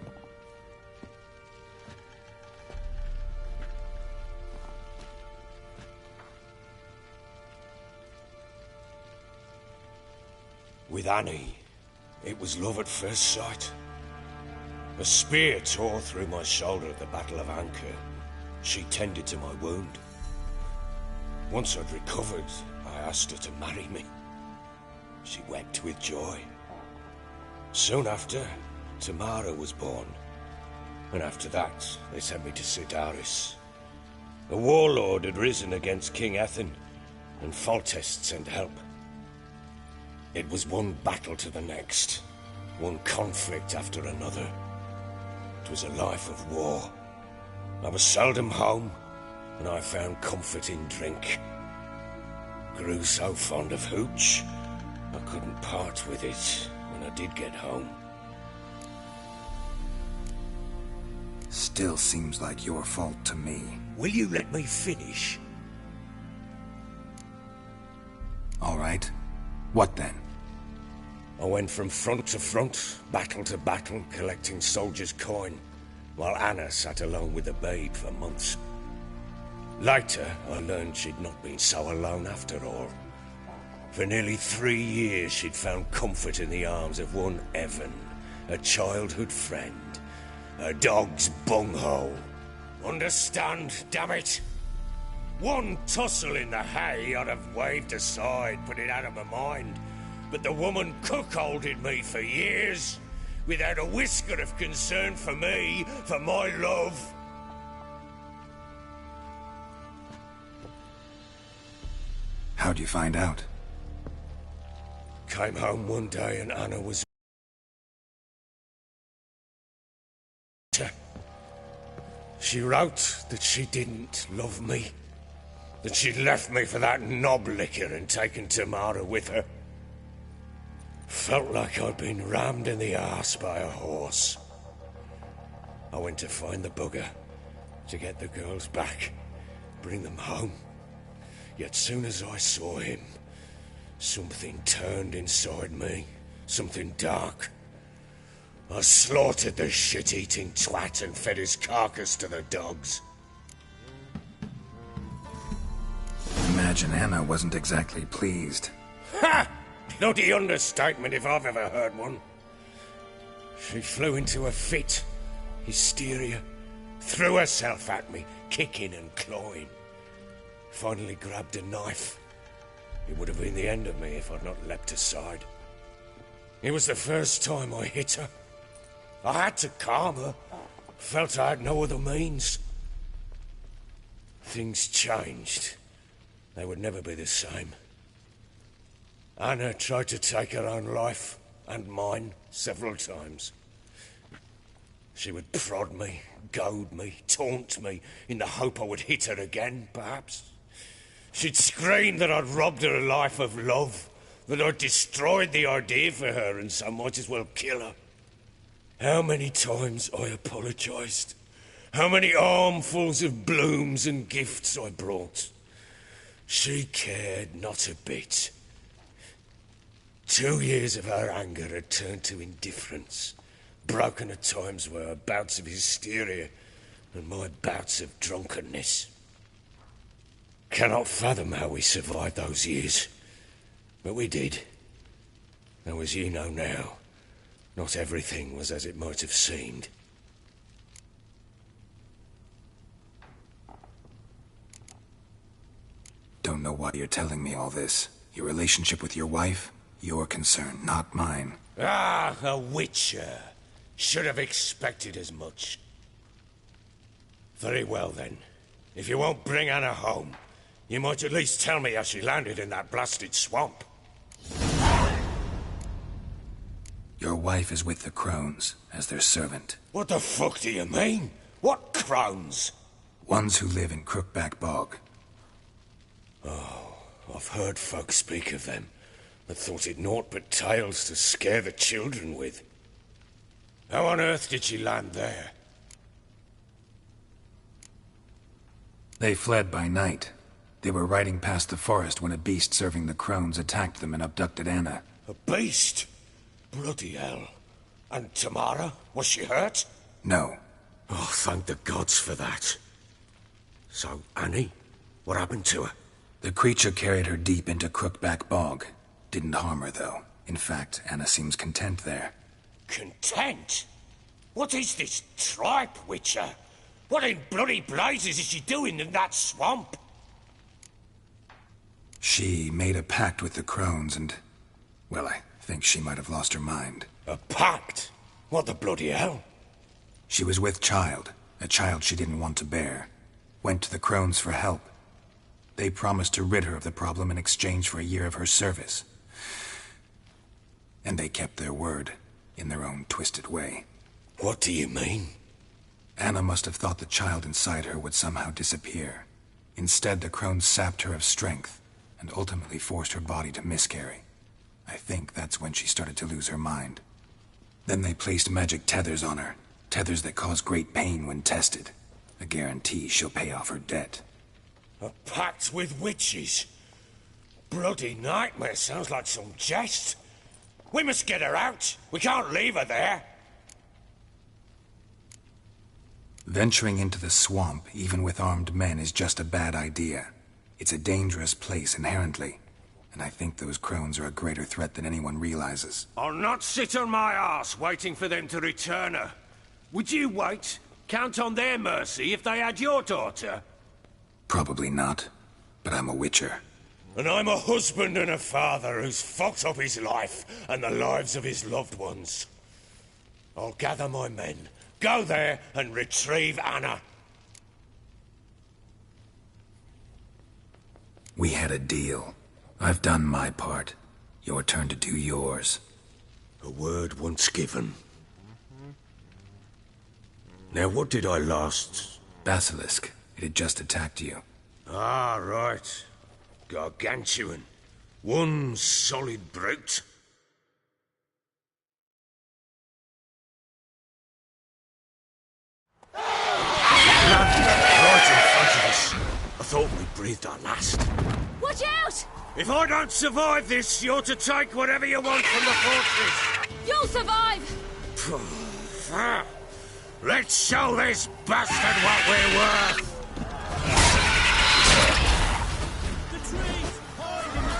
[SPEAKER 15] With Annie, it was love at first sight. A spear tore through my shoulder at the Battle of Anchor. She tended to my wound. Once I'd recovered, I asked her to marry me. She wept with joy. Soon after, Tamara was born. And after that, they sent me to Sidaris. A warlord had risen against King Ethan, and Foltest sent help. It was one battle to the next, one conflict after another. It was a life of war. I was seldom home, and I found comfort in drink. Grew so fond of hooch, I couldn't part with it when I did get home.
[SPEAKER 2] Still seems like your fault to me.
[SPEAKER 15] Will you let me finish?
[SPEAKER 2] All right. What then?
[SPEAKER 15] I went from front to front, battle to battle, collecting soldiers' coin, while Anna sat alone with the babe for months. Later, I learned she'd not been so alone after all. For nearly 3 years, she'd found comfort in the arms of one Evan, a childhood friend, a dog's bunghole. Understand, damn it? One tussle in the hay I'd have waved aside, put it out of my mind. But the woman cuckolded me for years, without a whisker of concern for me, for my love.
[SPEAKER 2] How'd you find out?
[SPEAKER 15] Came home one day and Anna was... She wrote that she didn't love me. That she'd left me for that knob licker and taken Tamara with her. Felt like I'd been rammed in the arse by a horse. I went to find the bugger, to get the girls back, bring them home. Yet soon as I saw him, something turned inside me, something dark. I slaughtered the shit-eating twat and fed his carcass to the dogs.
[SPEAKER 2] Imagine Anna wasn't exactly pleased.
[SPEAKER 15] Ha! Bloody understatement if I've ever heard one. She flew into a fit, hysteria, threw herself at me, kicking and clawing. Finally grabbed a knife. It would have been the end of me if I'd not leapt aside. It was the first time I hit her. I had to calm her. Felt I had no other means. Things changed. They would never be the same. Anna tried to take her own life, and mine, several times. She would prod me, goad me, taunt me, in the hope I would hit her again, perhaps.
[SPEAKER 10] She'd scream that I'd robbed her life of love, that I'd destroyed the idea for her and so might as well kill her. How many times I apologised. How many armfuls of blooms and gifts I brought. She cared not a bit. 2 years of her anger had turned to indifference, broken at times by her bouts of hysteria and my bouts of drunkenness. Cannot fathom how we survived those years, but we did. Though as you know now, not everything was as it might have seemed.
[SPEAKER 2] Don't know why you're telling me all this. Your relationship with your wife? Your concern, not mine.
[SPEAKER 10] Ah, a witcher. Should have expected as much. Very well then. If you won't bring Anna home, you might at least tell me how she landed in that blasted swamp.
[SPEAKER 2] Your wife is with the crones, as their servant.
[SPEAKER 10] What the fuck do you mean? What crones?
[SPEAKER 2] Ones who live in Crookback Bog.
[SPEAKER 10] Oh, I've heard folk speak of them, but thought it naught but tales to scare the children with. How on earth did she land there?
[SPEAKER 2] They fled by night. They were riding past the forest when a beast serving the crones attacked them and abducted Anna.
[SPEAKER 10] A beast? Bloody hell. And Tamara? Was she hurt?
[SPEAKER 2] No.
[SPEAKER 10] Oh, thank the gods for that. So, Annie? What happened to her?
[SPEAKER 2] The creature carried her deep into Crookback Bog. Didn't harm her, though. In fact, Anna seems content there.
[SPEAKER 10] Content? What is this tripe, Witcher? What in bloody blazes is she doing in that swamp?
[SPEAKER 2] She made a pact with the crones and... well, I think she might have lost her mind.
[SPEAKER 10] A pact? What the bloody hell?
[SPEAKER 2] She was with child, a child she didn't want to bear. Went to the crones for help. They promised to rid her of the problem in exchange for a year of her service. And they kept their word, in their own twisted way.
[SPEAKER 10] What do you mean?
[SPEAKER 2] Anna must have thought the child inside her would somehow disappear. Instead, the crones sapped her of strength, and ultimately forced her body to miscarry. I think that's when she started to lose her mind. Then they placed magic tethers on her, tethers that cause great pain when tested. A guarantee she'll pay off her debt.
[SPEAKER 10] A pact with witches? Bloody nightmare, sounds like some jest. We must get her out. We can't leave her there.
[SPEAKER 2] Venturing into the swamp, even with armed men, is just a bad idea. It's a dangerous place inherently, and I think those crones are a greater threat than anyone realizes.
[SPEAKER 10] I'll not sit on my arse waiting for them to return her. Would you wait? Count on their mercy if they had your daughter?
[SPEAKER 2] Probably not, but I'm a witcher.
[SPEAKER 10] And I'm a husband and a father who's fucked up his life and the lives of his loved ones. I'll gather my men, go there and retrieve Anna.
[SPEAKER 2] We had a deal. I've done my part. Your turn to do yours.
[SPEAKER 10] A word once given. Now what did I last...
[SPEAKER 2] Basilisk. It had just attacked you.
[SPEAKER 10] Ah, right. Gargantuan. One solid brute. Right in front of us. I thought we breathed our last.
[SPEAKER 6] Watch out!
[SPEAKER 10] If I don't survive this, you're to take whatever you want from the fortress.
[SPEAKER 6] You'll survive!
[SPEAKER 10] Let's show this bastard what we're worth.
[SPEAKER 17] The trees! Hide in the trees!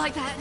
[SPEAKER 9] like that.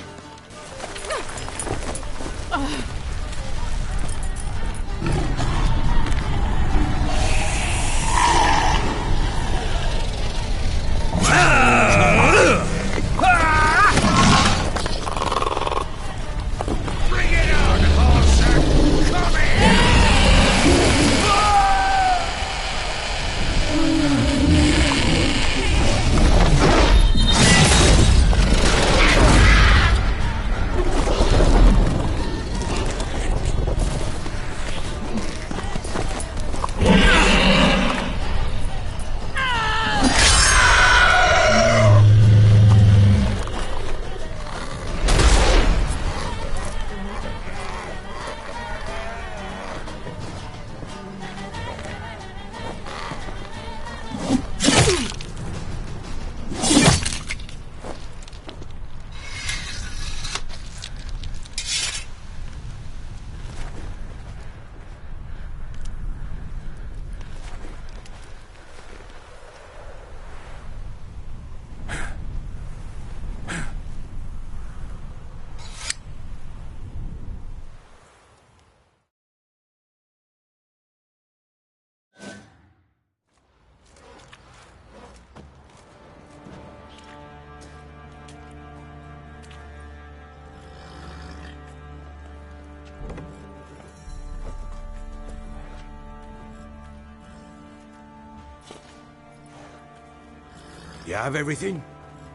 [SPEAKER 10] You have everything?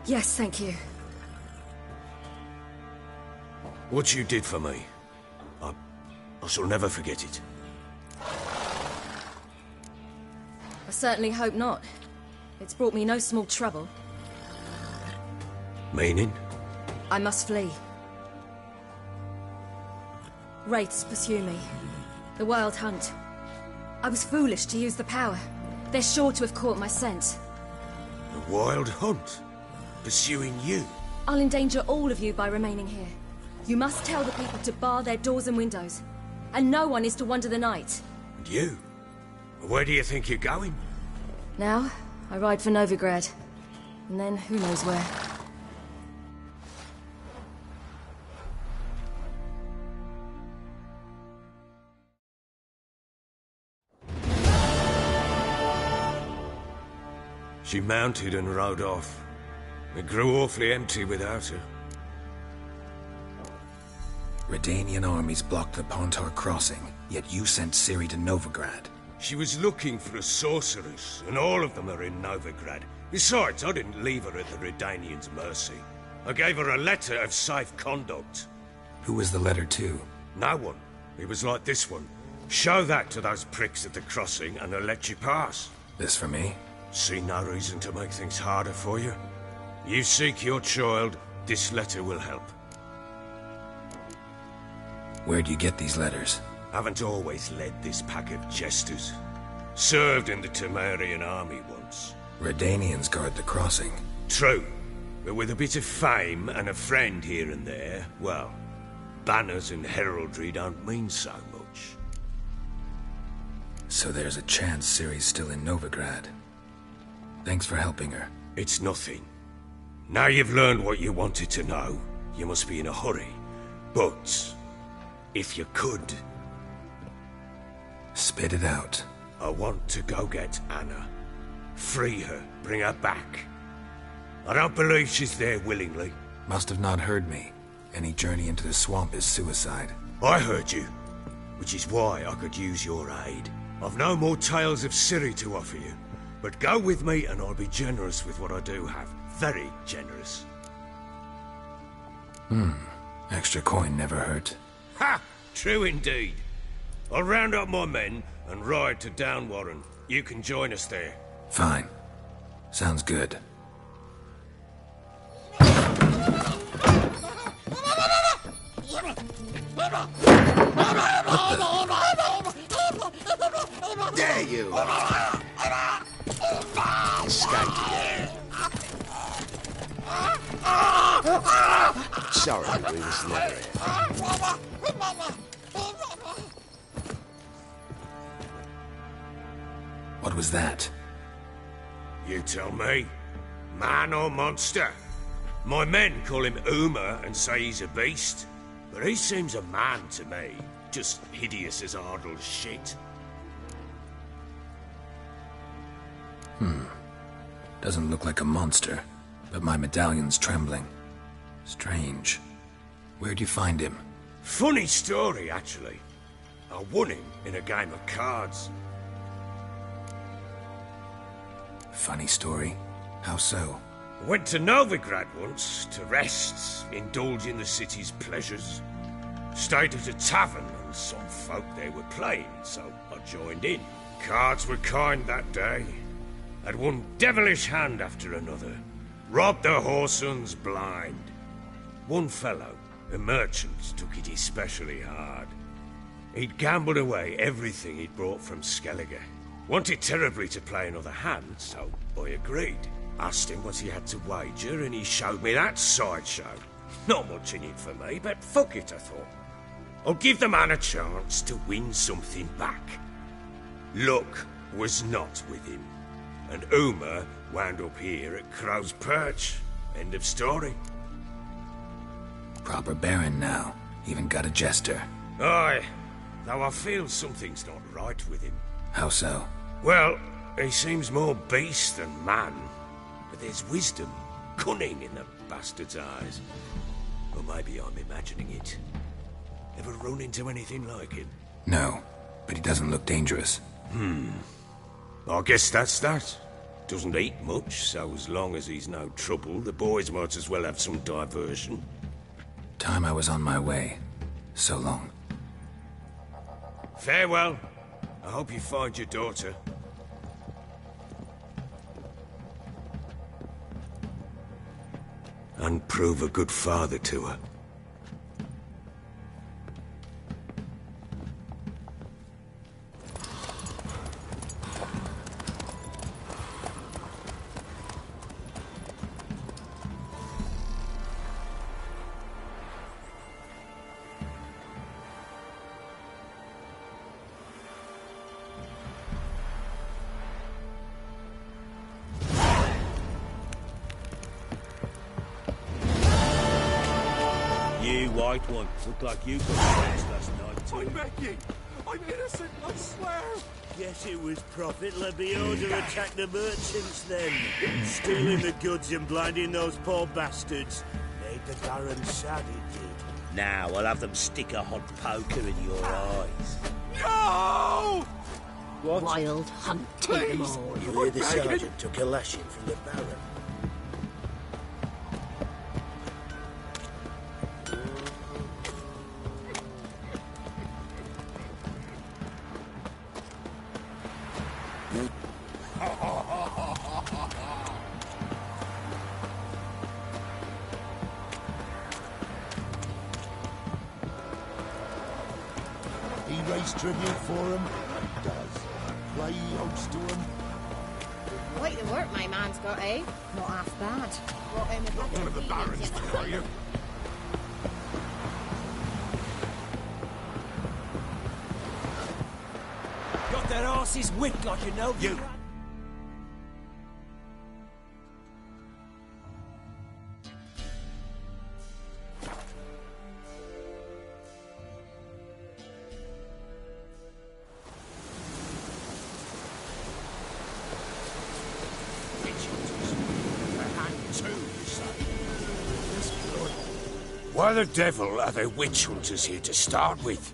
[SPEAKER 9] Yes, thank you.
[SPEAKER 10] What you did for me, I shall never forget it.
[SPEAKER 9] I certainly hope not. It's brought me no small trouble.
[SPEAKER 10] Meaning?
[SPEAKER 9] I must flee. Wraiths pursue me. The Wild Hunt. I was foolish to use the power. They're sure to have caught my scent.
[SPEAKER 10] The Wild Hunt? Pursuing you?
[SPEAKER 9] I'll endanger all of you by remaining here. You must tell the people to bar their doors and windows. And no one is to wander the night.
[SPEAKER 10] And you? Where do you think you're going?
[SPEAKER 9] Now, I ride for Novigrad. And then, who knows where.
[SPEAKER 10] She mounted and rode off. It grew awfully empty without her.
[SPEAKER 2] Redanian armies blocked the Pontar crossing, yet you sent Ciri to Novigrad.
[SPEAKER 10] She was looking for a sorceress, and all of them are in Novigrad. Besides, I didn't leave her at the Redanians' mercy. I gave her a letter of safe conduct.
[SPEAKER 2] Who was the letter to?
[SPEAKER 10] No one. It was like this one. Show that to those pricks at the crossing, and they'll let you pass.
[SPEAKER 2] This for me?
[SPEAKER 10] See no reason to make things harder for you. You seek your child, this letter will help.
[SPEAKER 2] Where'd you get these letters?
[SPEAKER 10] Haven't always led this pack of jesters. Served in the Temerian army once.
[SPEAKER 2] Redanians guard the crossing.
[SPEAKER 10] True. But with a bit of fame and a friend here and there, well, banners and heraldry don't mean so much.
[SPEAKER 2] So there's a chance Ciri's still in Novigrad. Thanks for helping her.
[SPEAKER 10] It's nothing. Now you've learned what you wanted to know, you must be in a hurry. But, if you could...
[SPEAKER 2] Spit it out.
[SPEAKER 10] I want to go get Anna. Free her, bring her back. I don't believe she's there willingly.
[SPEAKER 2] Must have not heard me. Any journey into the swamp is suicide.
[SPEAKER 10] I heard you, which is why I could use your aid. I've no more tales of Ciri to offer you. But go with me and I'll be generous with what I do have. Very generous.
[SPEAKER 2] Extra coin never hurt.
[SPEAKER 10] Ha! True indeed. I'll round up my men and ride to Downwarren. You can join us there.
[SPEAKER 2] Fine. Sounds good.
[SPEAKER 11] Dare you! Escaped again. Sorry, we was never here.
[SPEAKER 2] What was that?
[SPEAKER 10] You tell me. Man or monster? My men call him Uma and say he's a beast, but he seems a man to me. Just hideous as Ardle's shit.
[SPEAKER 2] Doesn't look like a monster, but my medallion's trembling. Strange. Where'd you find him?
[SPEAKER 10] Funny story, actually. I won him in a game of cards.
[SPEAKER 2] Funny story? How so?
[SPEAKER 10] Went to Novigrad once to rest, indulge in the city's pleasures. Stayed at a tavern and some folk there were playing, so I joined in. Cards were kind that day. Had one devilish hand after another. Robbed the whoresons blind. One fellow, a merchant, took it especially hard. He'd gambled away everything he'd brought from Skellige. Wanted terribly to play another hand, so I agreed. Asked him what he had to wager, and he showed me that sideshow. Not much in it for me, but fuck it, I thought. I'll give the man a chance to win something back. Luck was not with him, and Uma wound up here at Crow's Perch. End of story.
[SPEAKER 2] Proper baron now. Even got a jester.
[SPEAKER 10] Aye, though I feel something's not right with him.
[SPEAKER 2] How so?
[SPEAKER 10] Well, he seems more beast than man, but there's wisdom, cunning in the bastard's eyes. Or maybe I'm imagining it. Ever run into anything like him?
[SPEAKER 2] No, but he doesn't look dangerous.
[SPEAKER 10] I guess that's that. Doesn't eat much, so as long as he's no trouble, the boys might as well have some diversion.
[SPEAKER 2] Time I was on my way. So long.
[SPEAKER 10] Farewell. I hope you find your daughter. And prove a good father to her.
[SPEAKER 15] White one. Looked like you got friends last night, too.
[SPEAKER 11] I'm begging! I'm innocent, I swear!
[SPEAKER 15] Guess it was Prophet Lebioda who attacked the merchants then. Stealing the goods and blinding those poor bastards. Made the Baron sad, it did. Now I'll have them stick a hot poker in your eyes.
[SPEAKER 11] No!
[SPEAKER 15] What?
[SPEAKER 7] Wild hunting them all.
[SPEAKER 15] You hear the sergeant took a lashing from the Baron.
[SPEAKER 11] Tribute for him? He does. Play host to him?
[SPEAKER 12] Quite the work my man's got, eh? Not half bad. Brought him a
[SPEAKER 11] Not one of the barons, are you?
[SPEAKER 17] Got their asses whipped like you know.
[SPEAKER 11] You!
[SPEAKER 10] Why the devil are there witch hunters here to start with?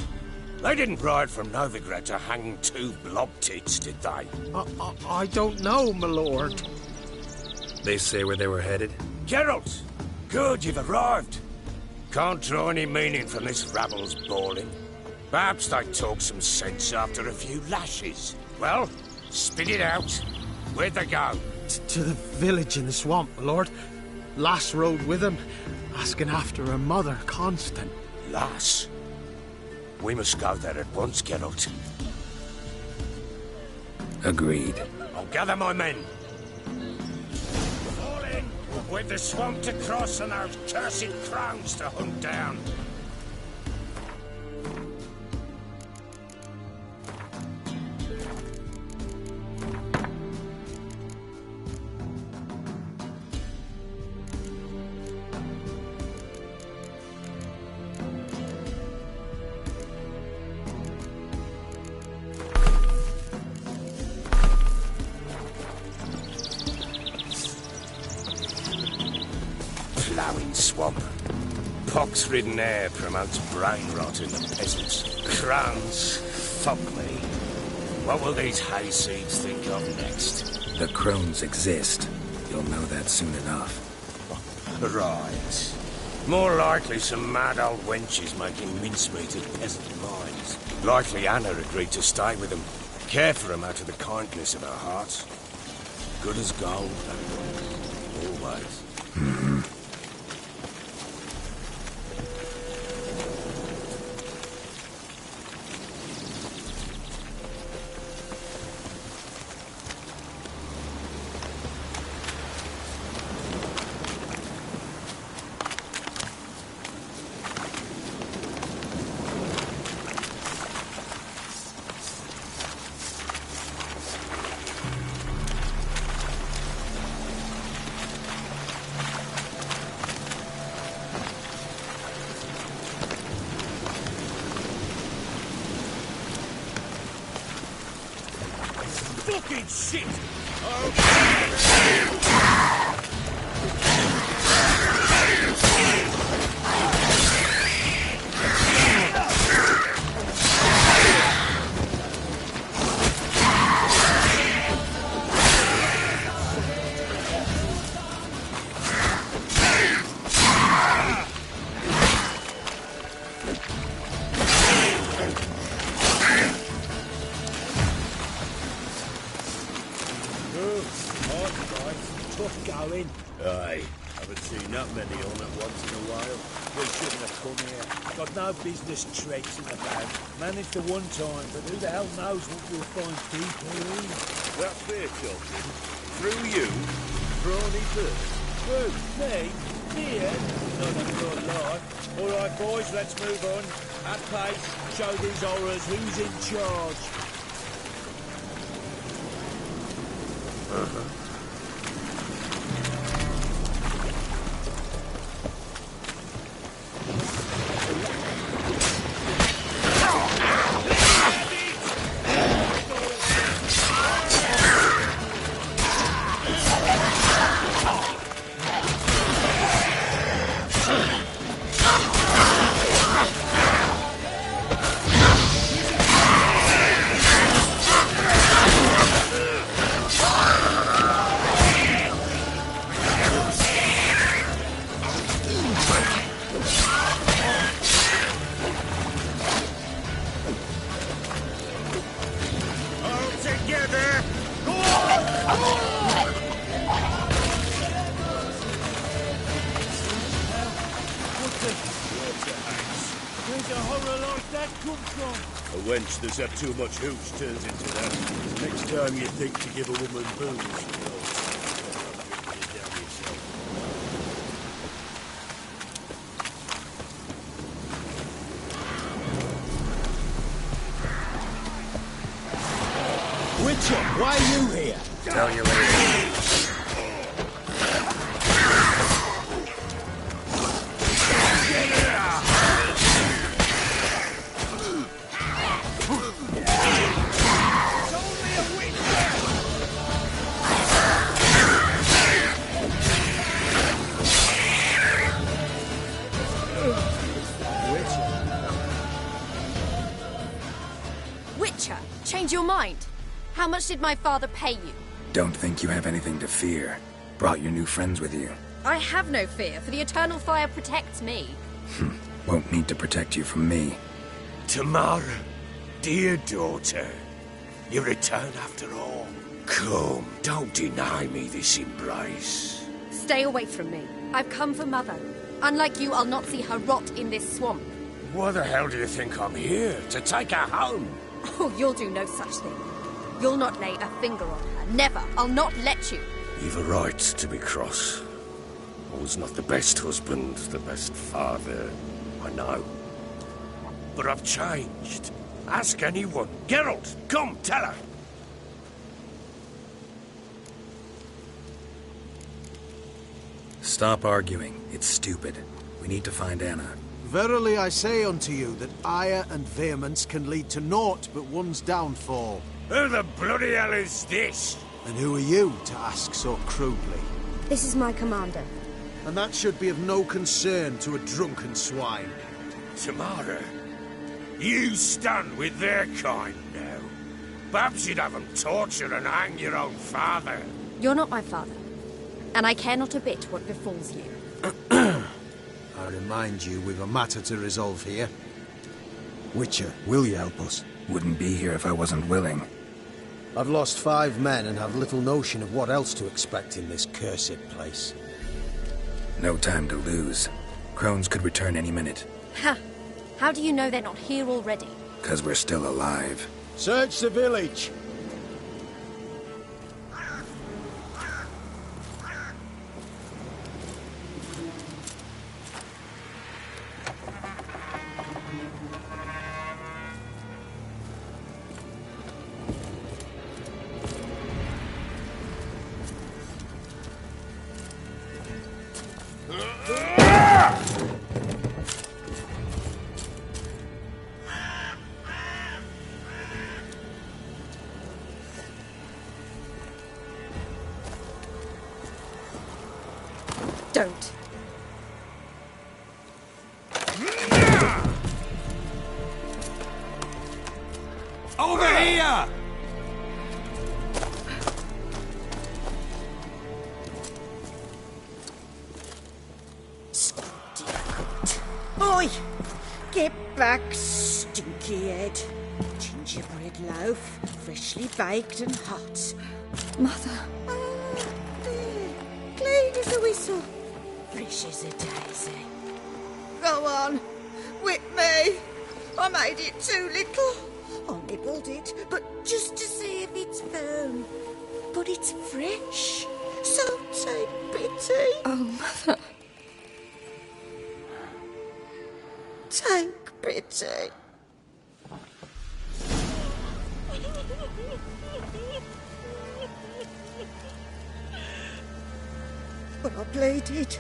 [SPEAKER 10] They didn't ride from Novigrad to hang two blob tits, did they?
[SPEAKER 18] I don't know, my lord.
[SPEAKER 5] They say where they were headed?
[SPEAKER 10] Geralt! Good, you've arrived. Can't draw any meaning from this rabble's bawling. Perhaps they talk some sense after a few lashes. Well, spit it out. Where'd they go?
[SPEAKER 18] To the village in the swamp, my lord. Lass rode with him, asking after her mother, Constant.
[SPEAKER 10] Lass? We must go there at once, Geralt.
[SPEAKER 2] Agreed.
[SPEAKER 10] I'll gather my men. Fall in! We've the swamp to cross and those cursed crowns to hunt down. swamp. Pox-ridden air promotes brain rot in the peasants. Crones, fuck me. What will these hayseeds think of next?
[SPEAKER 2] The crones exist. You'll know that soon enough.
[SPEAKER 10] Right. More likely some mad old wenches making mincemeat of peasant minds. Likely Anna agreed to stay with them. Care for them out of the kindness of her heart. Good as gold, that was. Always.
[SPEAKER 2] Mm-hmm.
[SPEAKER 10] Fucking shit! Aye, haven't seen that many on at once in a while. We shouldn't have come here. Got no business traipsing about. Managed the one time, but who the hell knows what you'll find deeper in.
[SPEAKER 19] That's fair talking. Through you, Brawny Bird.
[SPEAKER 10] Who? Me? Here? Not a good lie. All right, boys, let's move on. At pace, show these horrors who's in charge.
[SPEAKER 19] A wench that's had too much hooch turns into that. Next time you think to give a woman booze,
[SPEAKER 10] Witcher, why are you here?
[SPEAKER 2] Tell you later.
[SPEAKER 9] Witcher, change your mind. How much did my father pay you?
[SPEAKER 2] Don't think you have anything to fear. Brought your new friends with you.
[SPEAKER 9] I have no fear, for the eternal fire protects me.
[SPEAKER 2] Won't need to protect you from me.
[SPEAKER 10] Tamara, dear daughter, you return after all. Come, don't deny me this embrace.
[SPEAKER 9] Stay away from me. I've come for Mother. Unlike you, I'll not see her rot in this swamp.
[SPEAKER 10] Why the hell do you think I'm here? To take her home?
[SPEAKER 9] Oh, you'll do no such thing. You'll not lay a finger on her. Never. I'll not let you.
[SPEAKER 10] You've a right to be cross. I was not the best husband, the best father, I know. But I've changed. Ask anyone. Geralt, come, tell her.
[SPEAKER 2] Stop arguing. It's stupid. We need to find Anna.
[SPEAKER 18] Verily I say unto you that ire and vehemence can lead to naught but one's downfall.
[SPEAKER 10] Who the bloody hell is this?
[SPEAKER 18] And who are you to ask so crudely?
[SPEAKER 6] This is my commander.
[SPEAKER 18] And that should be of no concern to a drunken swine.
[SPEAKER 10] Tamara, you stand with their kind now. Perhaps you'd have them torture and hang your own father.
[SPEAKER 9] You're not my father, and I care not a bit what befalls you.
[SPEAKER 18] I remind you, we've a matter to resolve here. Witcher, will you help us?
[SPEAKER 2] Wouldn't be here if I wasn't willing.
[SPEAKER 18] I've lost 5 men and have little notion of what else to expect in this cursed place.
[SPEAKER 2] No time to lose. Crones could return any minute.
[SPEAKER 9] Ha! How do you know they're not here already?
[SPEAKER 2] 'Cause we're still alive.
[SPEAKER 18] Search the village!
[SPEAKER 9] Don't.
[SPEAKER 10] Over here!
[SPEAKER 12] Oi! Get back, stinky head. Gingerbread loaf, freshly baked and hot.
[SPEAKER 9] Mother.
[SPEAKER 12] There. Clean as a whistle. Fresh as a daisy. Go on. Whip me. I made it too little. I nibbled it, but just to see if it's firm. But it's fresh. So take pity.
[SPEAKER 9] Oh, Mother.
[SPEAKER 12] Take pity. But I pleaded.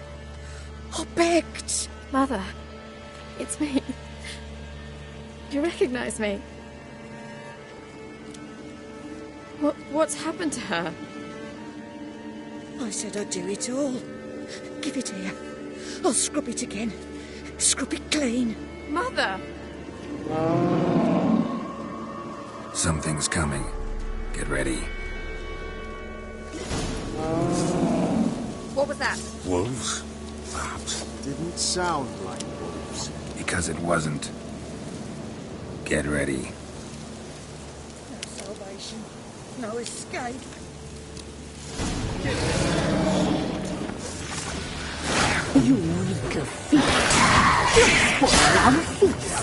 [SPEAKER 12] I begged.
[SPEAKER 9] Mother, it's me. You recognize me? What's happened to her?
[SPEAKER 12] I said I'd do it all. Give it here. I'll scrub it again. Scrub it clean.
[SPEAKER 9] Mother!
[SPEAKER 2] Something's coming. Get ready.
[SPEAKER 9] What was that?
[SPEAKER 10] Wolves? Perhaps.
[SPEAKER 18] Didn't sound like wolves.
[SPEAKER 2] Because it wasn't. Get ready.
[SPEAKER 12] No salvation. No escape.
[SPEAKER 7] You weak of feet. You'll spoil our feast.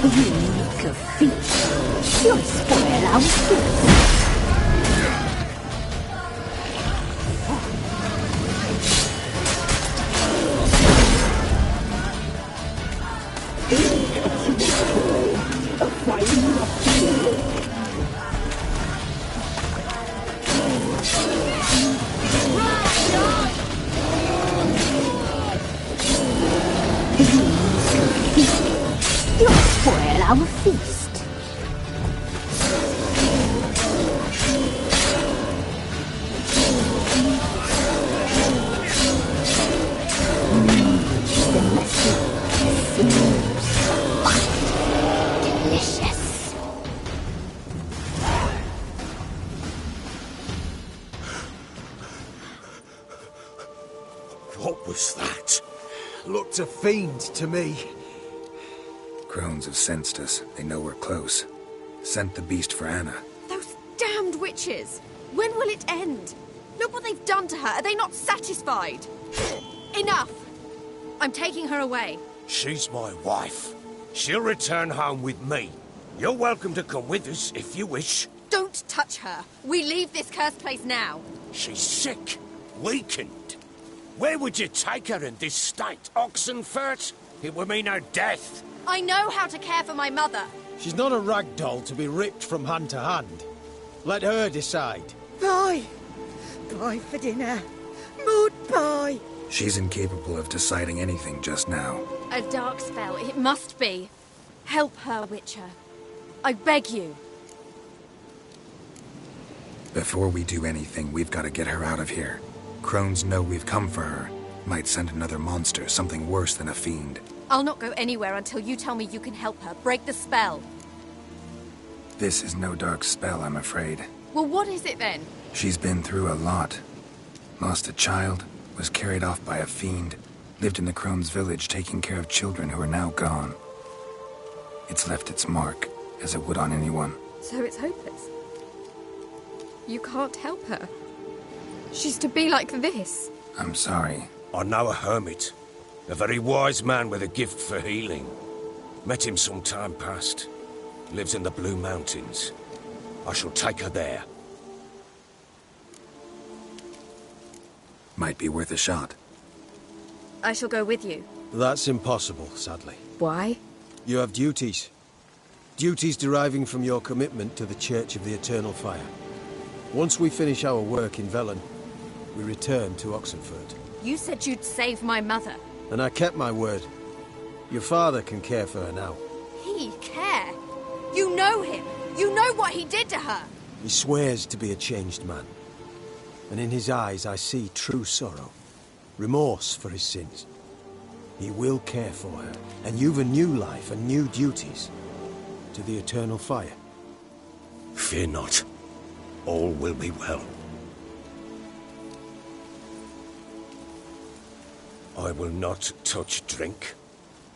[SPEAKER 7] Weak of feet. You'll spoil our feast. You'll spoil our feast. Delicious.
[SPEAKER 10] What was that?
[SPEAKER 18] Looked a fiend to me.
[SPEAKER 2] Crones have sensed us. They know we're close. Sent the beast for Anna.
[SPEAKER 9] Those damned witches! When will it end? Look what they've done to her. Are they not satisfied? Enough! I'm taking her away.
[SPEAKER 10] She's my wife. She'll return home with me. You're welcome to come with us if you wish.
[SPEAKER 9] Don't touch her. We leave this cursed place now.
[SPEAKER 10] She's sick, weakened. Where would you take her in this state? Oxenfurt? It would mean her death.
[SPEAKER 9] I know how to care for my mother.
[SPEAKER 18] She's not a rag doll to be ripped from hand to hand. Let her decide.
[SPEAKER 12] Bye. Bye for dinner. Mood bye.
[SPEAKER 2] She's incapable of deciding anything just now.
[SPEAKER 9] A dark spell, it must be. Help her, Witcher. I beg you.
[SPEAKER 2] Before we do anything, we've got to get her out of here. Crones know we've come for her. Might send another monster, something worse than a fiend.
[SPEAKER 9] I'll not go anywhere until you tell me you can help her. Break the spell.
[SPEAKER 2] This is no dark spell, I'm afraid.
[SPEAKER 9] Well, what is it then?
[SPEAKER 2] She's been through a lot. Lost a child, was carried off by a fiend, lived in the Crone's village taking care of children who are now gone. It's left its mark, as it would on anyone.
[SPEAKER 9] So it's hopeless. You can't help her. She's to be like this.
[SPEAKER 2] I'm sorry.
[SPEAKER 10] I know a hermit. A very wise man with a gift for healing. Met him some time past. Lives in the Blue Mountains. I shall take her there.
[SPEAKER 2] Might be worth a shot.
[SPEAKER 9] I shall go with you.
[SPEAKER 18] That's impossible, sadly.
[SPEAKER 9] Why?
[SPEAKER 18] You have duties. Duties deriving from your commitment to the Church of the Eternal Fire. Once we finish our work in Velen, we return to Oxenfurt.
[SPEAKER 9] You said you'd save my mother.
[SPEAKER 18] And I kept my word. Your father can care for her now.
[SPEAKER 9] He care? You know him. You know what he did to her.
[SPEAKER 18] He swears to be a changed man. And in his eyes I see true sorrow. Remorse for his sins. He will care for her. And you've a new life and new duties. To the Eternal Fire.
[SPEAKER 10] Fear not. All will be well. I will not touch drink.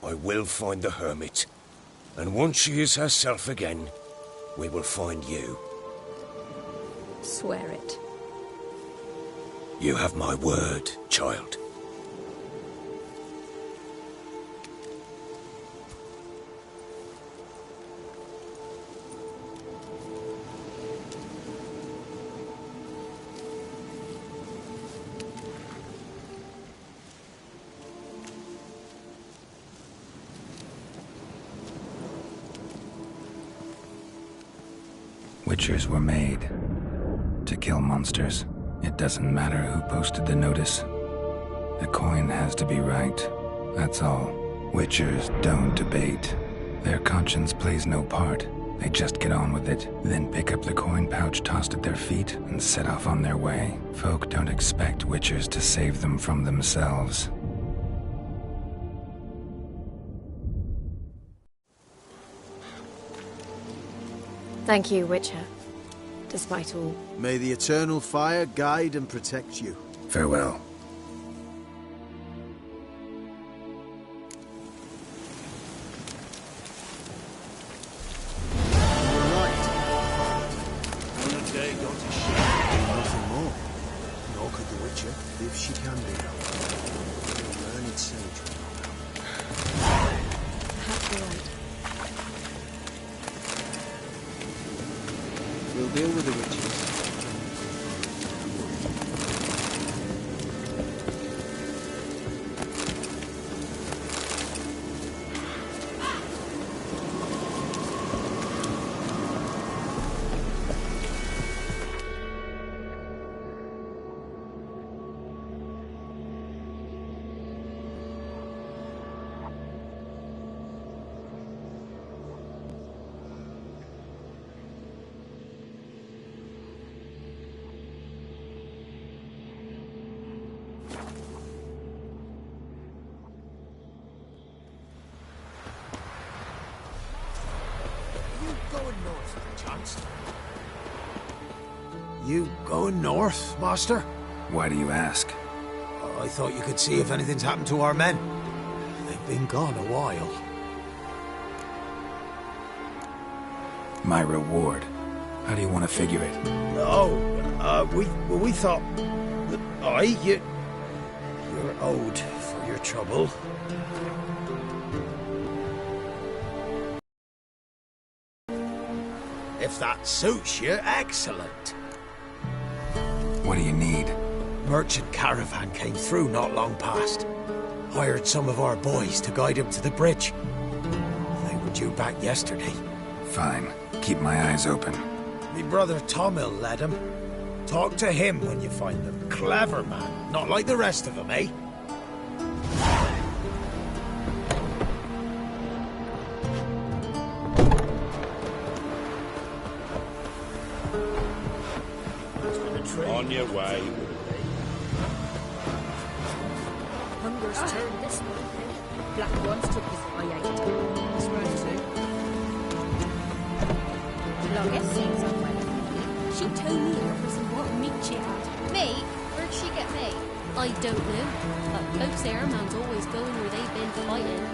[SPEAKER 10] I will find the hermit. And once she is herself again, we will find you.
[SPEAKER 9] Swear it.
[SPEAKER 10] You have my word, child.
[SPEAKER 2] Witchers were made to kill monsters. It doesn't matter who posted the notice. The coin has to be right. That's all. Witchers don't debate. Their conscience plays no part. They just get on with it, then pick up the coin pouch tossed at their feet and set off on their way. Folk don't expect Witchers to save them from themselves.
[SPEAKER 9] Thank you, Witcher. Despite all.
[SPEAKER 18] May the Eternal Fire guide and protect you.
[SPEAKER 2] Farewell.
[SPEAKER 18] If she can be helped. A learned sage will not help.
[SPEAKER 9] Perhaps you're right.
[SPEAKER 18] We'll deal with the witches. You going north, Master?
[SPEAKER 2] Why do you ask?
[SPEAKER 18] I thought you could see if anything's happened to our men. They've been gone a while.
[SPEAKER 2] My reward. How do you want to figure it?
[SPEAKER 18] We thought that you're owed for your trouble. If that suits you, excellent.
[SPEAKER 2] What do you need?
[SPEAKER 18] Merchant caravan came through not long past. Hired some of our boys to guide him to the bridge. They were due back yesterday.
[SPEAKER 2] Fine. Keep my eyes open.
[SPEAKER 18] Me brother Tom'll let him. Talk to him when you find them. Clever man. Not like the rest of them, eh?
[SPEAKER 15] On your way.
[SPEAKER 6] Hunger's turned this way. Black ones took his eye out. This way too. Longest seems that way. She told me there was what meat she had.
[SPEAKER 20] Me? Where'd she get me? I don't know. But folks there, man's always going where they've been fighting.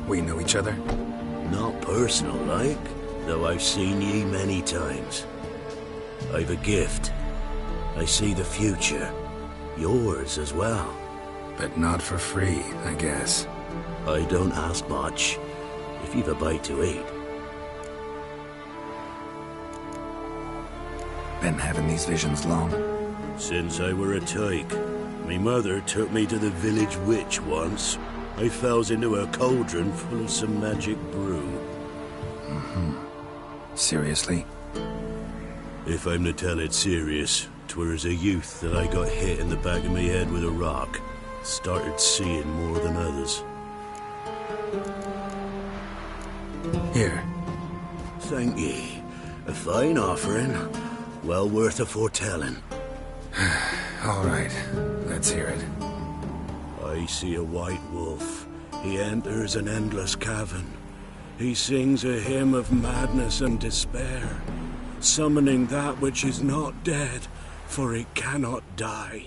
[SPEAKER 2] We know each other?
[SPEAKER 15] Not personal, like, though I've seen ye many times. I've a gift. I see the future. Yours as well.
[SPEAKER 2] But not for free, I guess.
[SPEAKER 15] I don't ask much, if you've a bite to eat.
[SPEAKER 2] Been having these visions long?
[SPEAKER 15] Since I were a tyke. Me mother took me to the village witch once. I fells into a cauldron full of some magic brew.
[SPEAKER 2] Seriously?
[SPEAKER 15] If I'm to tell it serious, 'twere as a youth that I got hit in the back of me head with a rock. Started seeing more than others.
[SPEAKER 2] Here.
[SPEAKER 15] Thank ye. A fine offering. Well worth a foretelling.
[SPEAKER 2] All right. Let's hear it.
[SPEAKER 15] I see a white wolf. He enters an endless cavern. He sings a hymn of madness and despair, summoning that which is not dead, for it cannot die.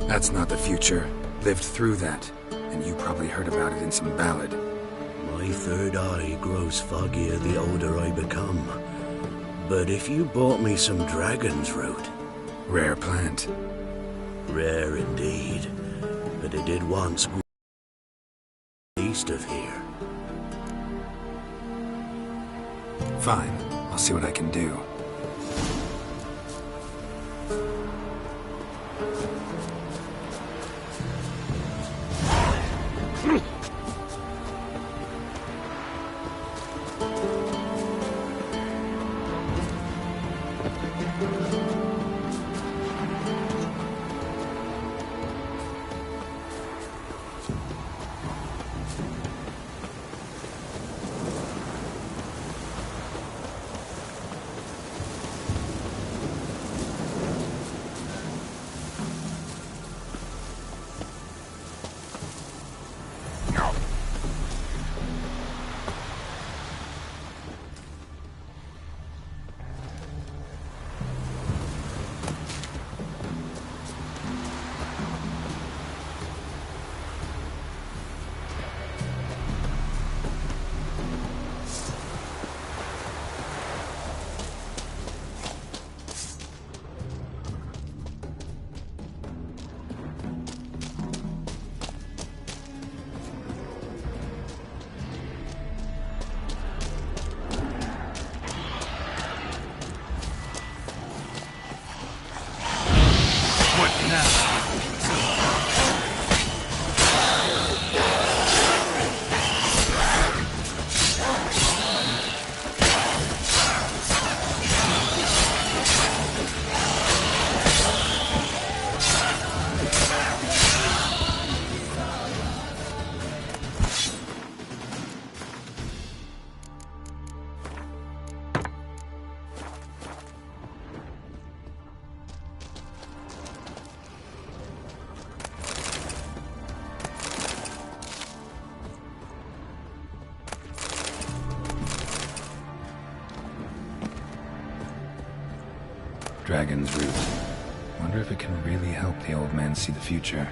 [SPEAKER 2] That's not the future. Lived through that, and you probably heard about it in some ballad.
[SPEAKER 15] My third eye grows foggier the older I become. But if you bought me some dragon's root...
[SPEAKER 2] Rare plant.
[SPEAKER 15] Rare indeed, but it did once grow east of here.
[SPEAKER 2] Fine, I'll see what I can do. Dragon's Root. Wonder if it can really help the old man see the future.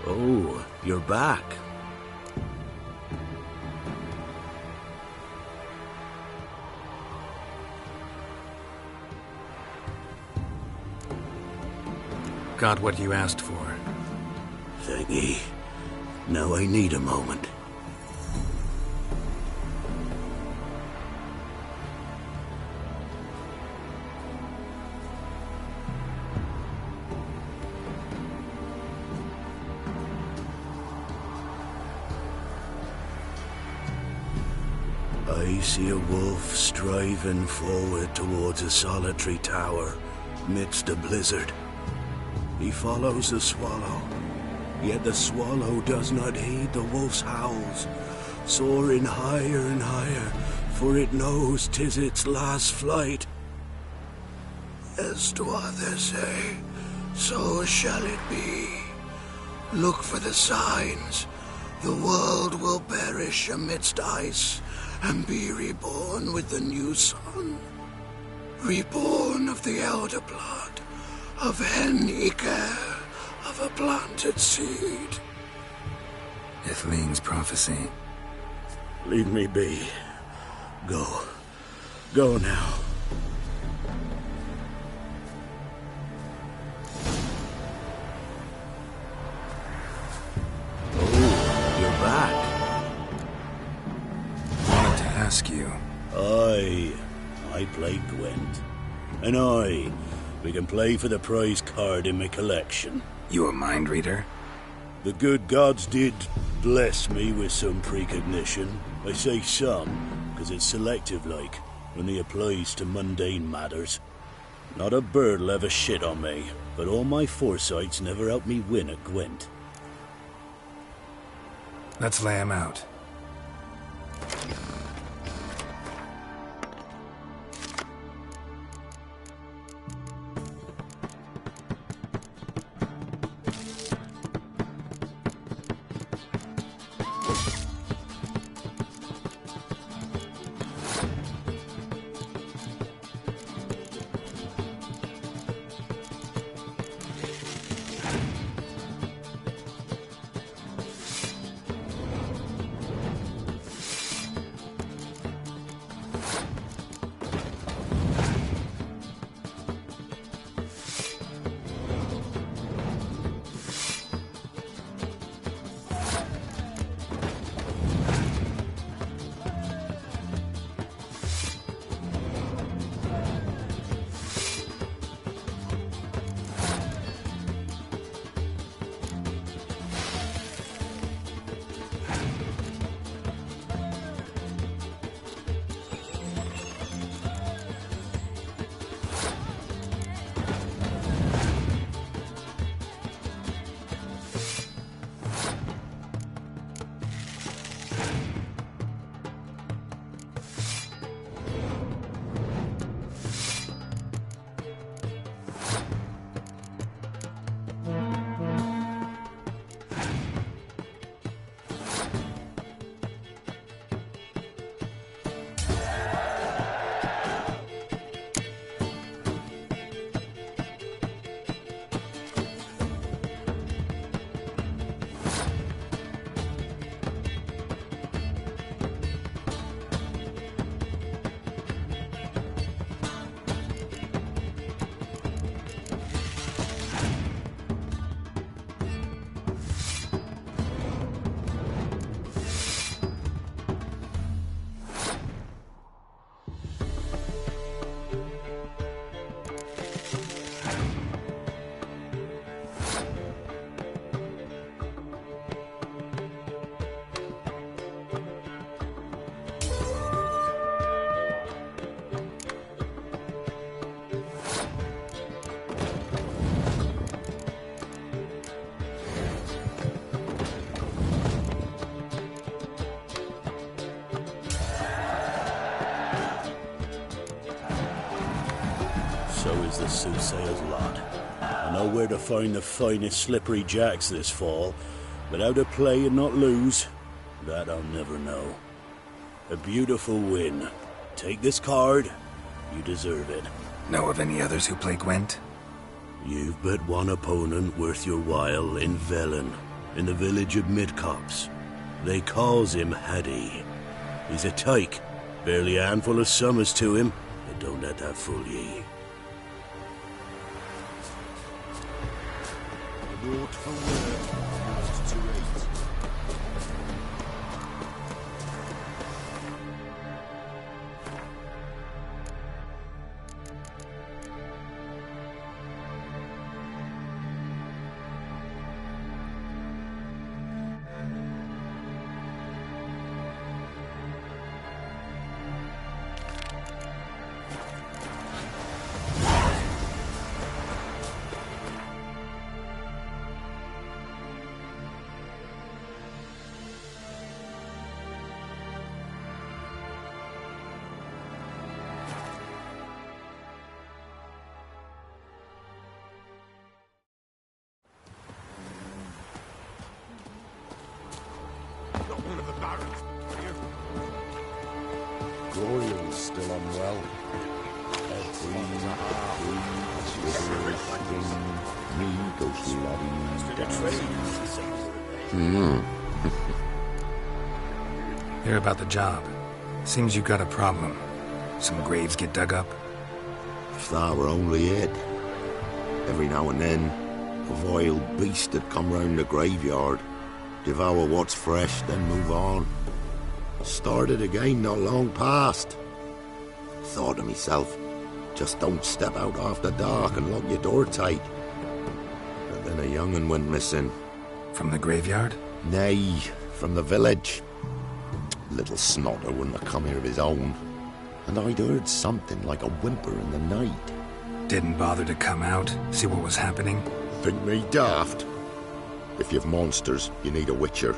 [SPEAKER 10] Oh, you're back.
[SPEAKER 21] Got what you asked for.
[SPEAKER 10] Thangy. Now I need a moment. I see a wolf striving forward towards a solitary tower midst a blizzard. He follows the swallow, yet the swallow does not heed the wolf's howls, soaring higher and higher, for it knows 'tis its last flight. As to others say, so shall it be. Look for the signs. The world will perish amidst ice, and be reborn with the new sun. Reborn of the elder blood, of Hen-Iker, of a planted seed.
[SPEAKER 2] Ithling's prophecy.
[SPEAKER 10] Leave me be. Go. Go now. Oh, you're back.
[SPEAKER 2] Wanted to ask you.
[SPEAKER 10] I play Gwent. And we can play for the prize card in my collection.
[SPEAKER 2] You a mind reader?
[SPEAKER 10] The good gods did bless me with some precognition. I say some, because it's selective-like, only applies to mundane matters. Not a bird'll ever shit on me, but all my foresights never helped me win at Gwent.
[SPEAKER 2] Let's lay him out.
[SPEAKER 19] soothsayer's lot. I know where to find the finest slippery jacks this fall, but how to play and not lose, that I'll never know. A beautiful win. Take this card. You deserve it.
[SPEAKER 2] Know of any others who play Gwent?
[SPEAKER 19] You've but one opponent worth your while in Velen, in the village of Midcops. They calls him Haddy. He's a tyke. Barely a handful of summers to him, but don't let that fool ye.
[SPEAKER 11] Word for word, used to eat.
[SPEAKER 1] Gloria's still unwell. Me ghostly laddie.
[SPEAKER 21] Hear about the job. Seems you got a problem. Some graves get dug up?
[SPEAKER 1] If that were only it. Every now and then, a vile beast would come round the graveyard, devour what's fresh, then move on. Started again not long past. Thought to myself, just don't step out after dark and lock your door tight. But then a young'un went missing.
[SPEAKER 21] From the graveyard?
[SPEAKER 1] Nay, from the village. Little snotter wouldn't have come here of his own. And I'd heard something like a whimper in the night.
[SPEAKER 21] Didn't bother to come out, see what was happening?
[SPEAKER 1] Think me daft? If you've monsters, you need a witcher.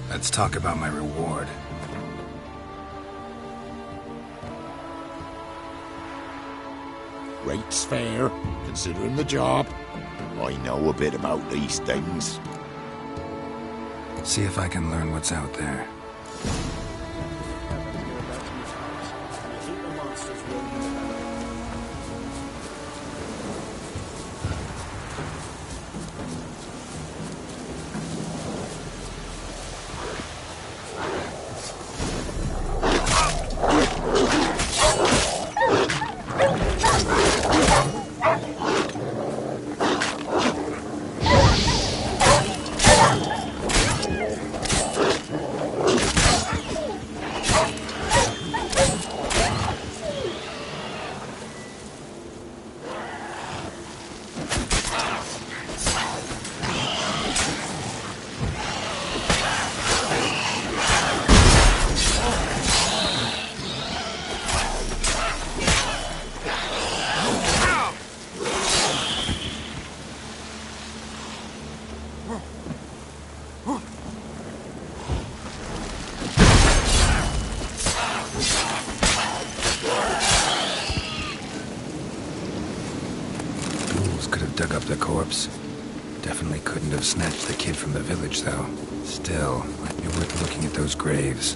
[SPEAKER 21] Let's talk about my reward.
[SPEAKER 1] Rate's fair, considering the job. I know a bit about these things.
[SPEAKER 21] See if I can learn what's out there. Dug up the corpse. Definitely couldn't have snatched the kid from the village, though. Still, might be worth looking at those graves.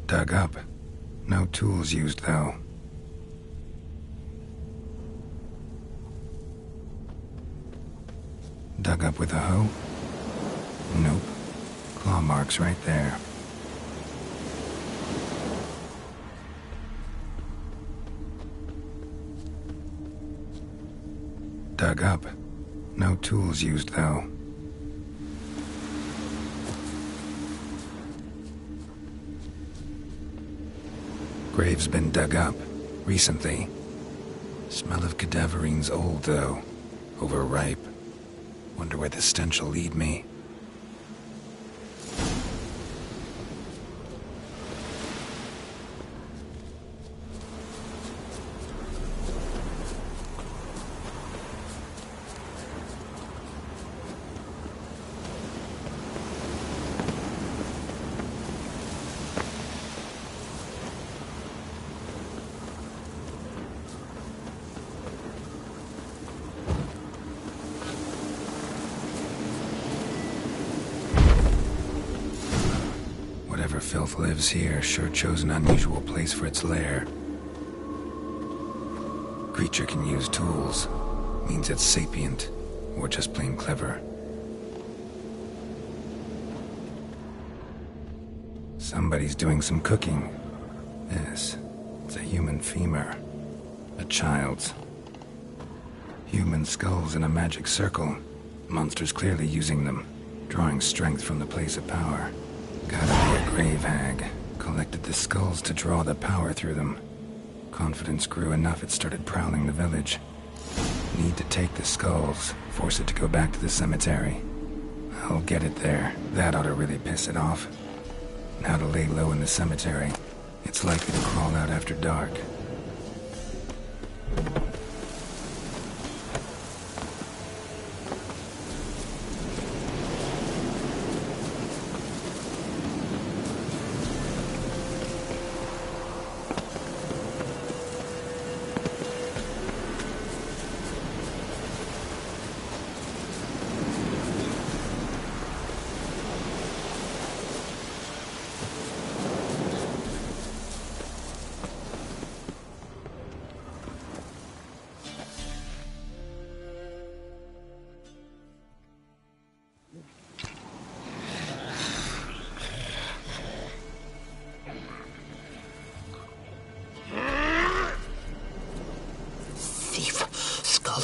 [SPEAKER 21] Dug up. No tools used, though. Dug up with a hoe? Nope. Claw marks right there. Dug up. No tools used, though. Grave's been dug up. Recently. Smell of cadaverines old, though. Overripe. Wonder where the stench will lead me. elf lives here sure chose an unusual place for its lair. Creature can use tools. Means it's sapient, or just plain clever. Somebody's doing some cooking. Yes, it's a human femur. A child's. Human skulls in a magic circle. Monsters clearly using them, drawing strength from the place of power. Gotta be a grave hag. Collected the skulls to draw the power through them. Confidence grew enough it started prowling the village. Need to take the skulls, force it to go back to the cemetery. I'll get it there. That ought to really piss it off. Now to lay low in the cemetery. It's likely to crawl out after dark.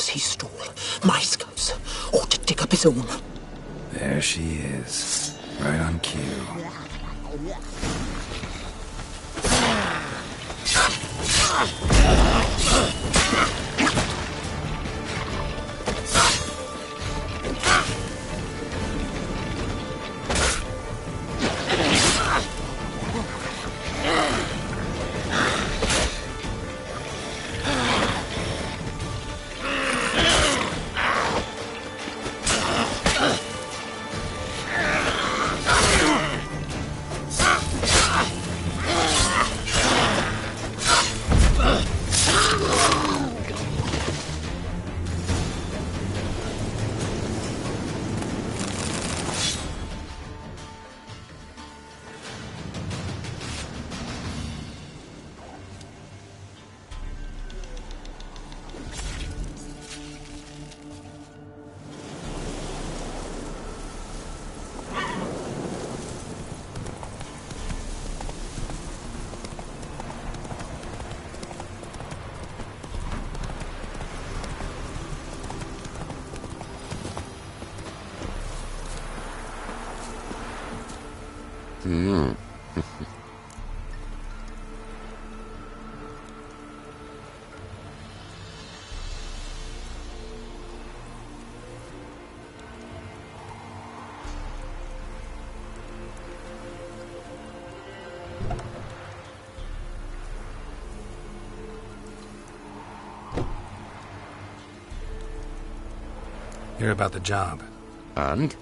[SPEAKER 3] He stole my skulls, or to dig up his own.
[SPEAKER 21] There she is, right on cue. Hear about the job.
[SPEAKER 1] And?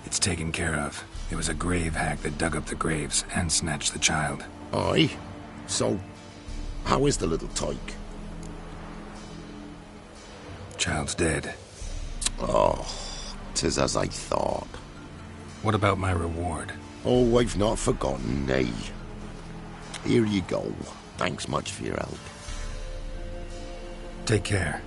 [SPEAKER 21] It's taken care of. It was a grave hag that dug up the graves and snatched the child.
[SPEAKER 1] Aye? So, how is the little tyke?
[SPEAKER 21] Child's dead.
[SPEAKER 1] Oh, 'tis as I thought.
[SPEAKER 21] What about my reward?
[SPEAKER 1] Oh, I've not forgotten, eh? Here you go. Thanks much for your help.
[SPEAKER 21] Take care.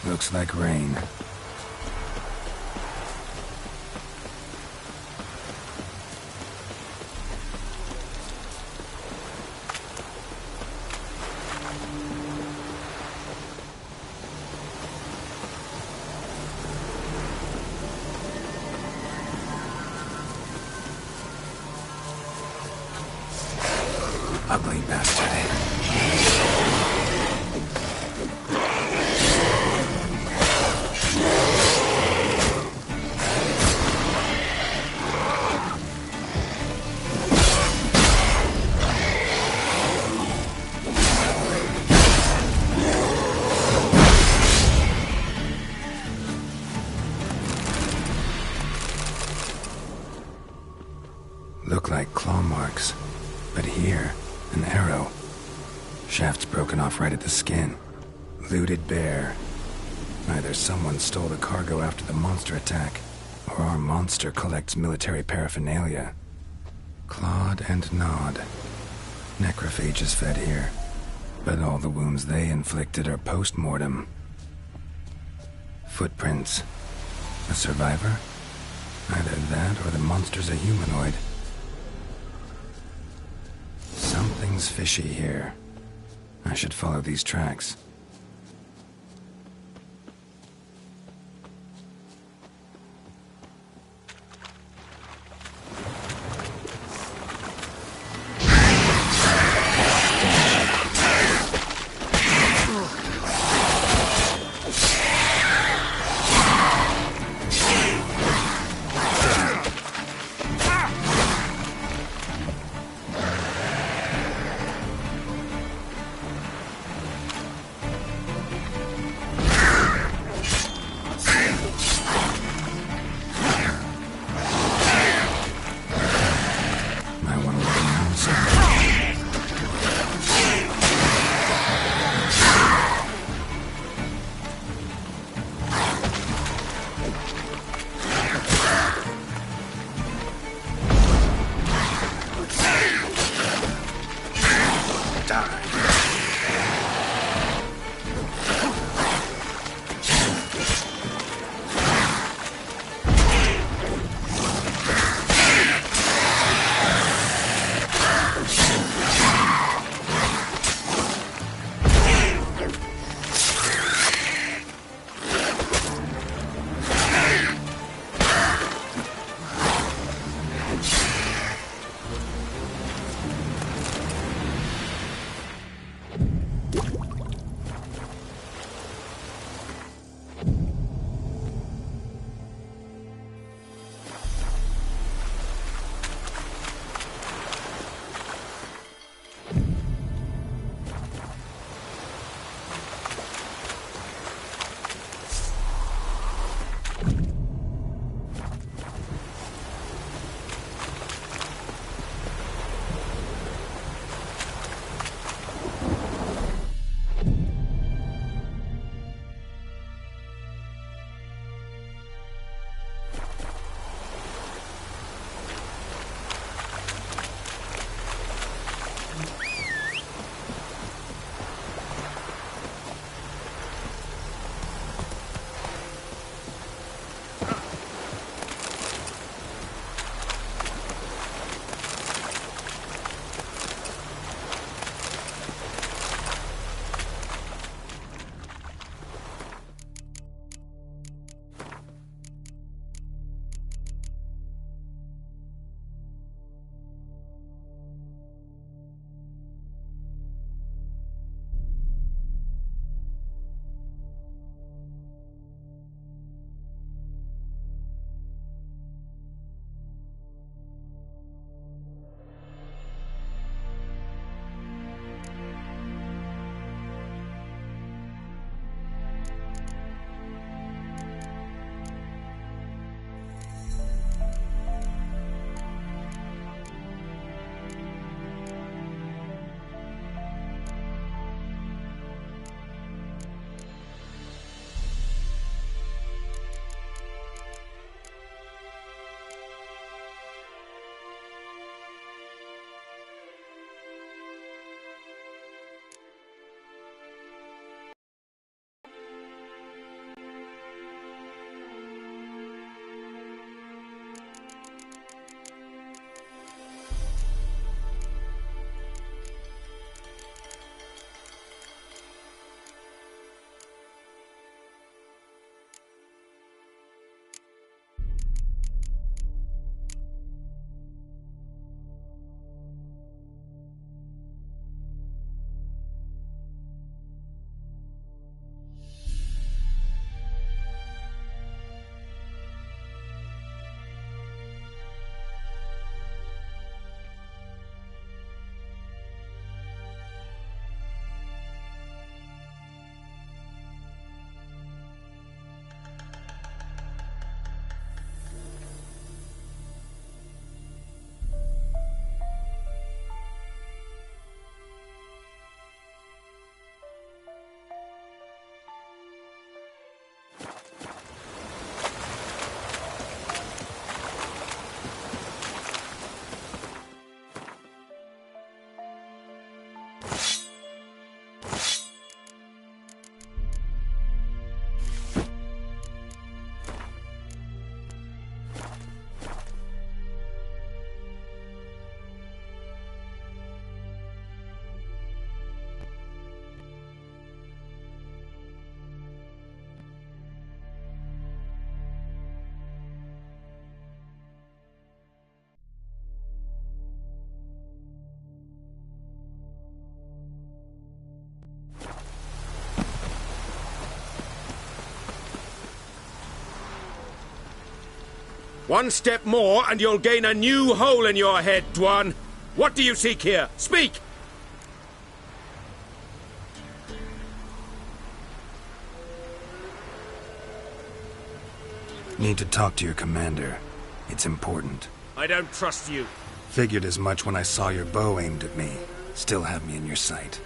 [SPEAKER 21] Looks like rain. ugly bastard. Look like claw marks, but here, an arrow. Shaft's broken off right at the skin. Looted bear. Either someone stole the cargo after the monster attack, or our monster collects military paraphernalia. Clawed and gnawed. Necrophages fed here, but all the wounds they inflicted are post-mortem. Footprints. A survivor? Either that or the monster's a humanoid. Something's fishy here. I should follow these tracks.
[SPEAKER 8] One step more and you'll gain a new hole in your head, Dwan. What do you seek here? Speak!
[SPEAKER 21] Need to talk to your commander. It's important.
[SPEAKER 8] I don't trust you.
[SPEAKER 21] Figured as much when I saw your bow aimed at me. Still have me in your sight.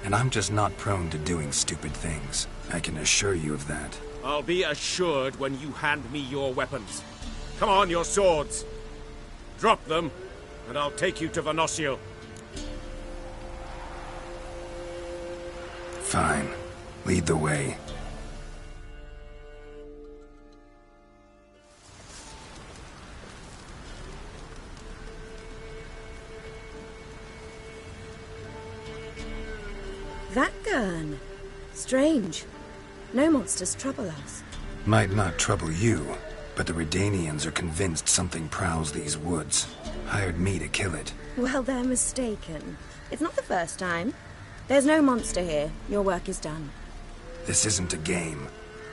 [SPEAKER 21] And I'm just not prone to doing stupid things. I can assure you of that.
[SPEAKER 8] I'll be assured when you hand me your weapons. Come on, your swords. Drop them, and I'll take you to Venosio.
[SPEAKER 21] Fine. Lead the way.
[SPEAKER 6] That gun. Strange. No monsters trouble us.
[SPEAKER 21] Might not trouble you, but the Redanians are convinced something prowls these woods. Hired me to kill it.
[SPEAKER 6] Well, they're mistaken. It's not the first time. There's no monster here. Your work is done.
[SPEAKER 21] This isn't a game.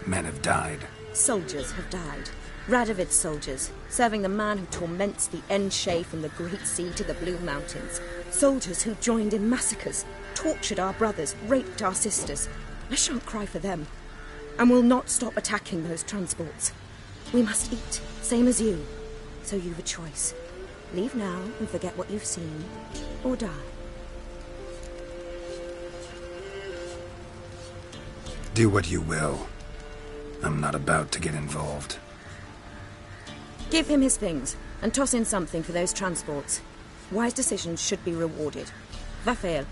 [SPEAKER 21] Men have died.
[SPEAKER 6] Soldiers have died. Radovid's soldiers, serving the man who torments the Enche from the Great Sea to the Blue Mountains. Soldiers who joined in massacres, tortured our brothers, raped our sisters. I shan't cry for them. And will not stop attacking those transports. We must eat, same as you. So you've a choice. Leave now and forget what you've seen, or die.
[SPEAKER 21] Do what you will. I'm not about to get involved.
[SPEAKER 6] Give him his things, and toss in something for those transports. Wise decisions should be rewarded. Vafael.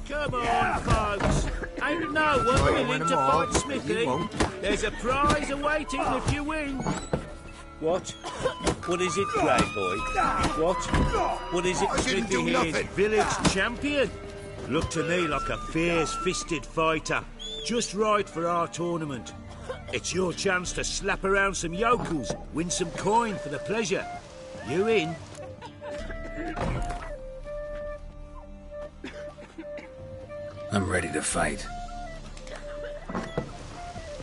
[SPEAKER 17] Come on, folks. Ain't no one willing to fight Smithy. There's a prize awaiting if you win.
[SPEAKER 15] What? What is it, Grey Boy? What? What is it Smithy here's village champion? Looked to me like a fierce-fisted fighter. Just right for our tournament. It's your chance to slap around some yokels, win some coin for the pleasure. You in?
[SPEAKER 21] I'm ready to fight.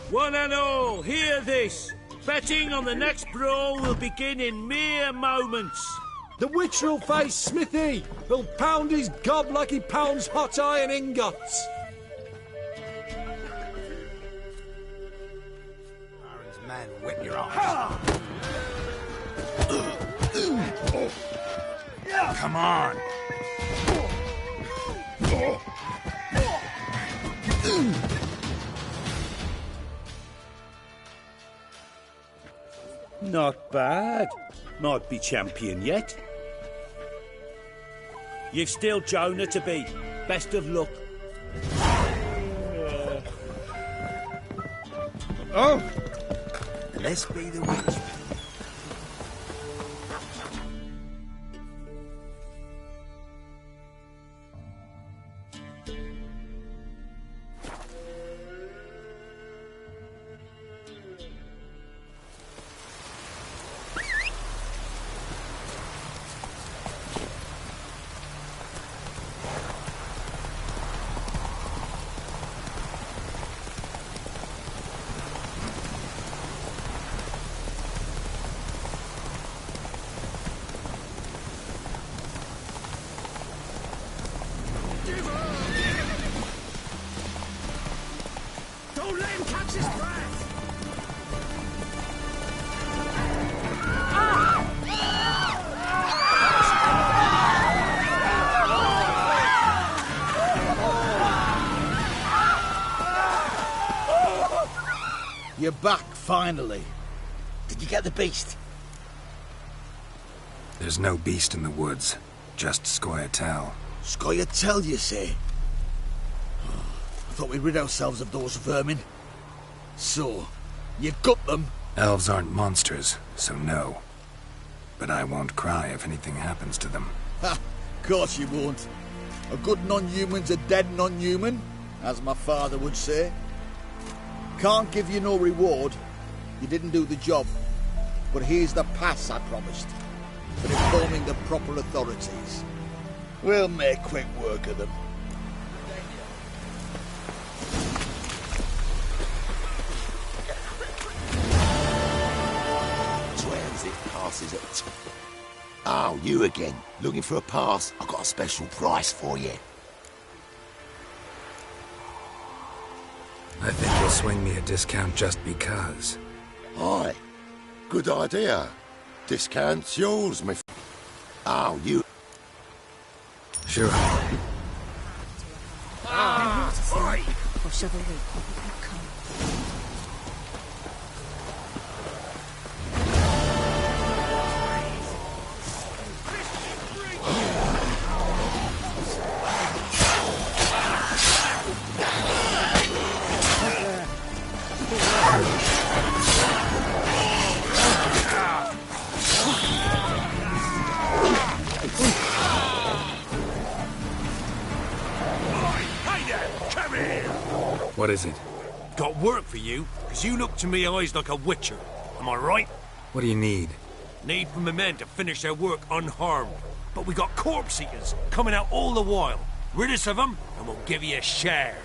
[SPEAKER 17] One and all, hear this. Betting on the next brawl will begin in mere moments.
[SPEAKER 18] The witch will face Smithy. He'll pound his gob like he pounds hot iron ingots.
[SPEAKER 11] Baron's man, whip your arms.
[SPEAKER 21] Come on.
[SPEAKER 15] Not bad. Might be champion yet. You've still Jonah to beat. Best of luck.
[SPEAKER 11] Oh! Let's be the witch.
[SPEAKER 13] back, finally. Did you get the beast?
[SPEAKER 21] There's no beast in the woods. Just Scoia'tael.
[SPEAKER 13] Scoia'tael, you say? I thought we'd rid ourselves of those vermin. So, you've got them?
[SPEAKER 21] Elves aren't monsters, so no. But I won't cry if anything happens to them.
[SPEAKER 13] Ha! Of course you won't. A good non-human's a dead non-human, as my father would say. Can't give you no reward. You didn't do the job. But here's the pass I promised, for informing the proper authorities. We'll make quick work of them.
[SPEAKER 1] Transit passes at... Oh, you again. Looking for a pass? I've got a special price for you.
[SPEAKER 21] I think you'll swing me a discount just because.
[SPEAKER 1] Aye. Good idea. Discount's yours, my... Oh, you...
[SPEAKER 21] Sure.
[SPEAKER 6] Oi! Or chivalry. Come.
[SPEAKER 21] What is it?
[SPEAKER 8] Got work for you, because you look to me eyes like a witcher. Am I right?
[SPEAKER 21] What do you need?
[SPEAKER 8] Need for my men to finish their work unharmed. But we got corpse eaters coming out all the while. Rid us of them, and we'll give you a share.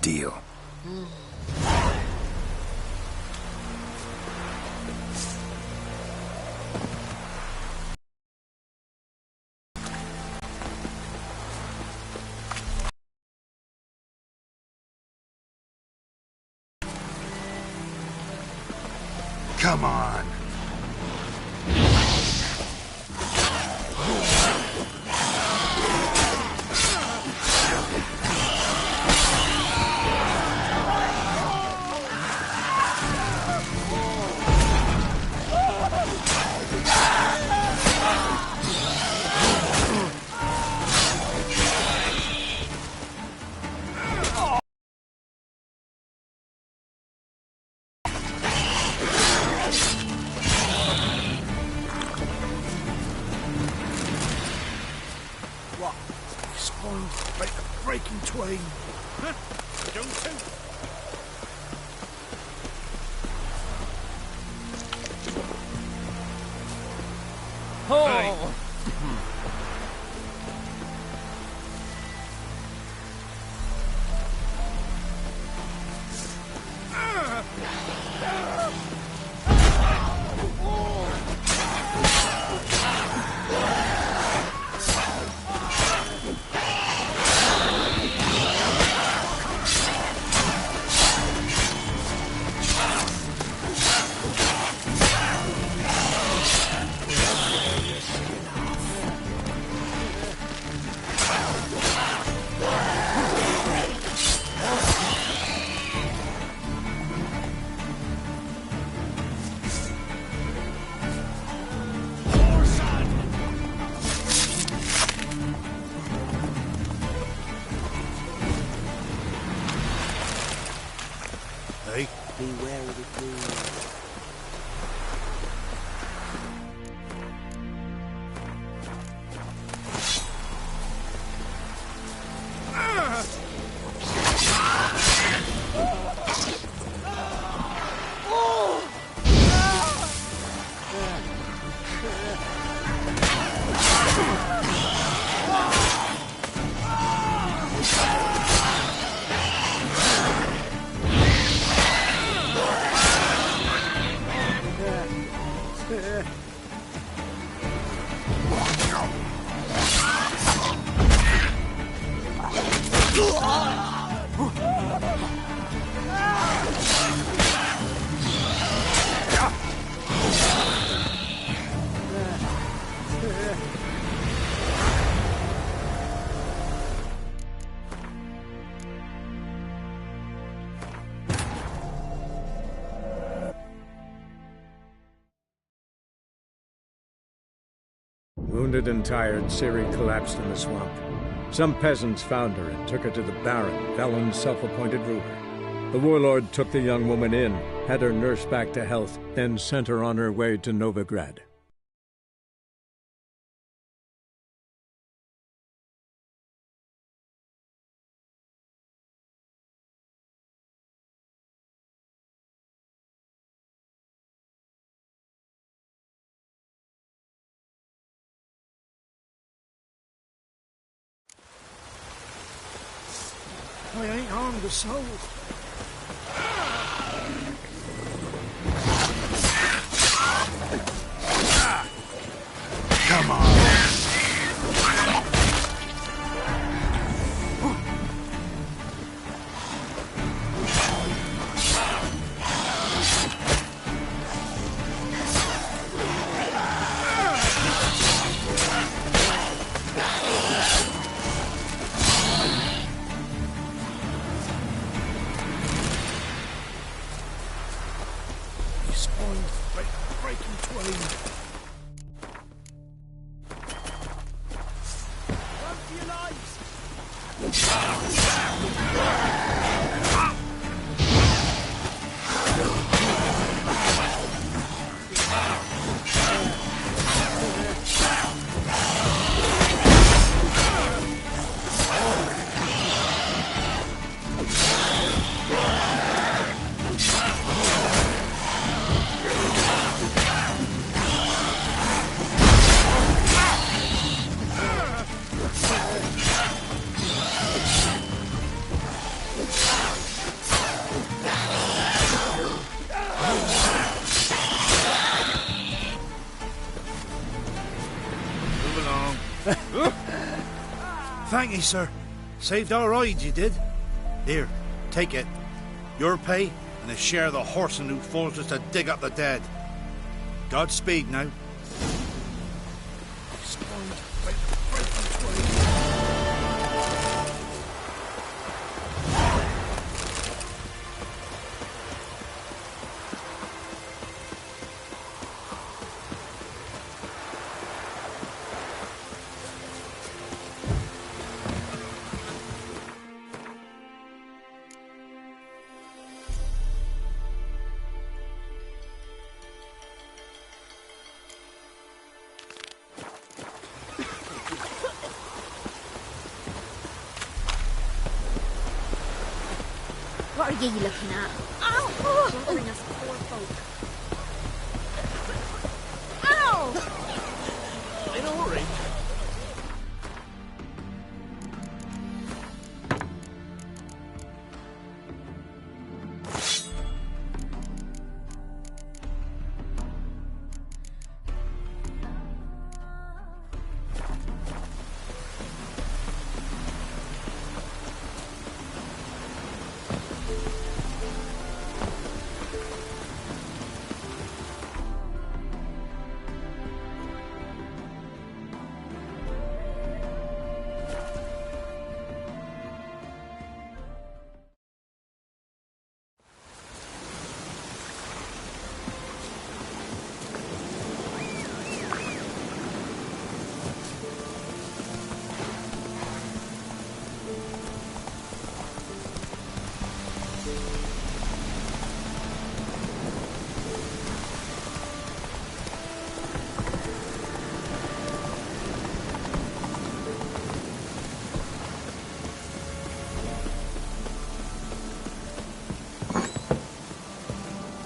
[SPEAKER 21] Deal. Come on.
[SPEAKER 13] Breaking twain.
[SPEAKER 8] Huh? Don't too.
[SPEAKER 13] Oh!
[SPEAKER 3] Beware of the green.
[SPEAKER 16] Wounded and tired, Ciri collapsed in the swamp. Some peasants found her and took her to the Baron, Velen's self-appointed ruler. The warlord took the young woman in, had her nursed back to health, then sent her on her way to Novigrad.
[SPEAKER 17] I ain't harmed a soul.
[SPEAKER 11] Come on.
[SPEAKER 17] Thank you, sir. Saved our hides, you did. Here, take it. Your pay and a share of the whoreson who forced us to dig up the dead. Godspeed now.
[SPEAKER 7] What are you looking at?
[SPEAKER 6] Ow!
[SPEAKER 7] Bothering us poor folk. Ow!
[SPEAKER 17] In a hurry.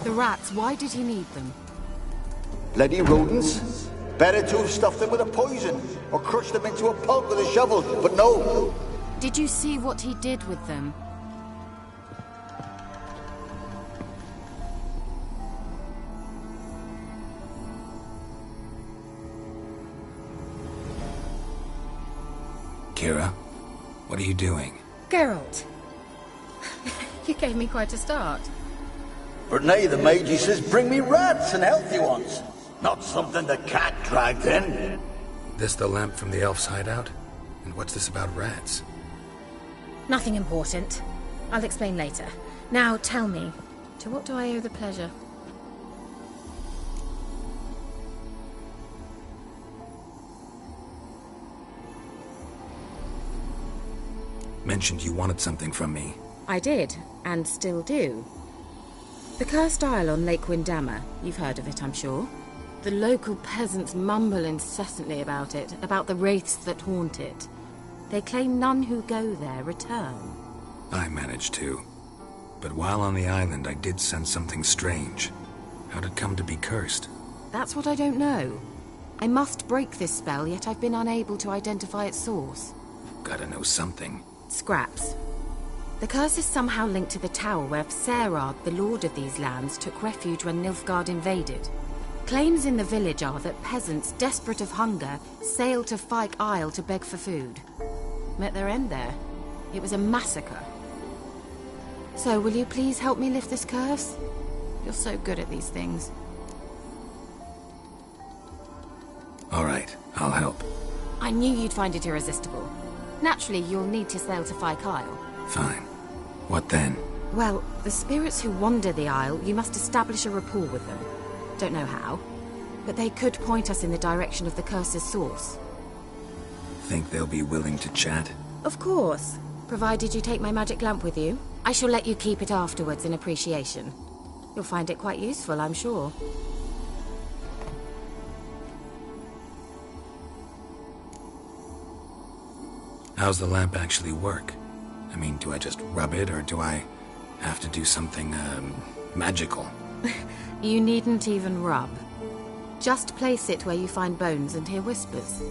[SPEAKER 22] The rats, why did he need them?
[SPEAKER 13] Bloody rodents. Better to have stuffed them with a poison, or crushed them into a pulp with a shovel, but no.
[SPEAKER 22] Did you see what he did with them?
[SPEAKER 21] Kira, what are you doing?
[SPEAKER 9] Geralt. You gave me quite a start.
[SPEAKER 13] But nay, the mage says bring me rats and healthy ones. Not something the cat dragged in.
[SPEAKER 21] This the lamp from the elf's hideout? And what's this about rats?
[SPEAKER 9] Nothing important. I'll explain later. Now tell me, to what do I owe the pleasure?
[SPEAKER 21] mentioned you wanted something from me.
[SPEAKER 4] I did, and still do. The Cursed Isle on Lake Windammer. You've heard of it, I'm sure.
[SPEAKER 22] The local peasants mumble incessantly about it, about the wraiths that haunt it.
[SPEAKER 4] They claim none who go there return.
[SPEAKER 21] I managed to. But while on the island, I did sense something strange. How'd it come to be cursed?
[SPEAKER 22] That's what I don't know. I must break this spell, yet I've been unable to identify its source.
[SPEAKER 21] Gotta know something.
[SPEAKER 4] Scraps. The curse is somehow linked to the tower where Serard, the lord of these lands, took refuge when Nilfgaard invaded. Claims in the village are that peasants, desperate of hunger, sailed to Fyke Isle to beg for food. Met their end there. It was a massacre. So, will you please help me lift this curse? You're so good at these things.
[SPEAKER 21] All right, I'll help.
[SPEAKER 4] I knew you'd find it irresistible. Naturally, you'll need to sail to Fyke Isle.
[SPEAKER 21] Fine. What then?
[SPEAKER 4] Well, the spirits who wander the isle, you must establish a rapport with them. Don't know how, but they could point us in the direction of the curse's source.
[SPEAKER 21] Think they'll be willing to chat?
[SPEAKER 4] Of course, provided you take my magic lamp with you. I shall let you keep it afterwards in appreciation. You'll find it quite useful, I'm sure.
[SPEAKER 21] How's the lamp actually work? I mean, do I just rub it, or do I have to do something, magical?
[SPEAKER 4] You needn't even rub. Just place it where you find bones and hear whispers.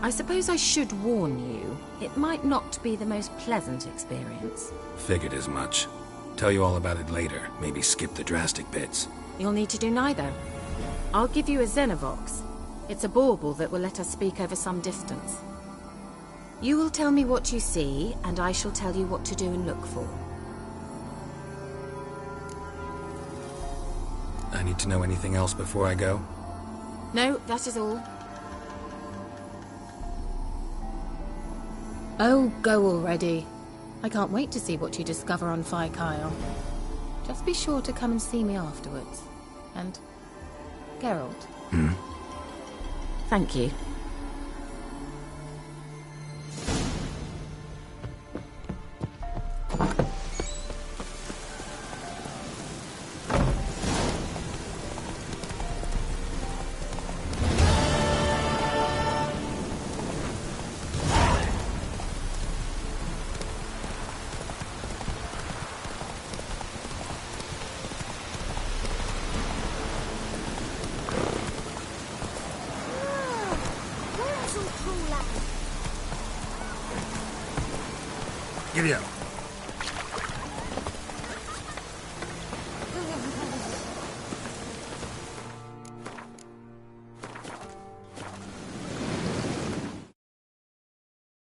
[SPEAKER 4] I suppose I should warn you, it might not be the most pleasant experience.
[SPEAKER 21] Figured as much. Tell you all about it later, maybe skip the drastic bits.
[SPEAKER 4] You'll need to do neither. I'll give you a Xenovox. It's a bauble that will let us speak over some distance. You will tell me what you see, and I shall tell you what to do and look for.
[SPEAKER 21] I need to know anything else before I go?
[SPEAKER 4] No, that is all.
[SPEAKER 22] Oh, go already. I can't wait to see what you discover on Fyke Isle. Just be sure to come and see me afterwards. And Geralt.
[SPEAKER 4] Thank you.
[SPEAKER 17] Giddy up.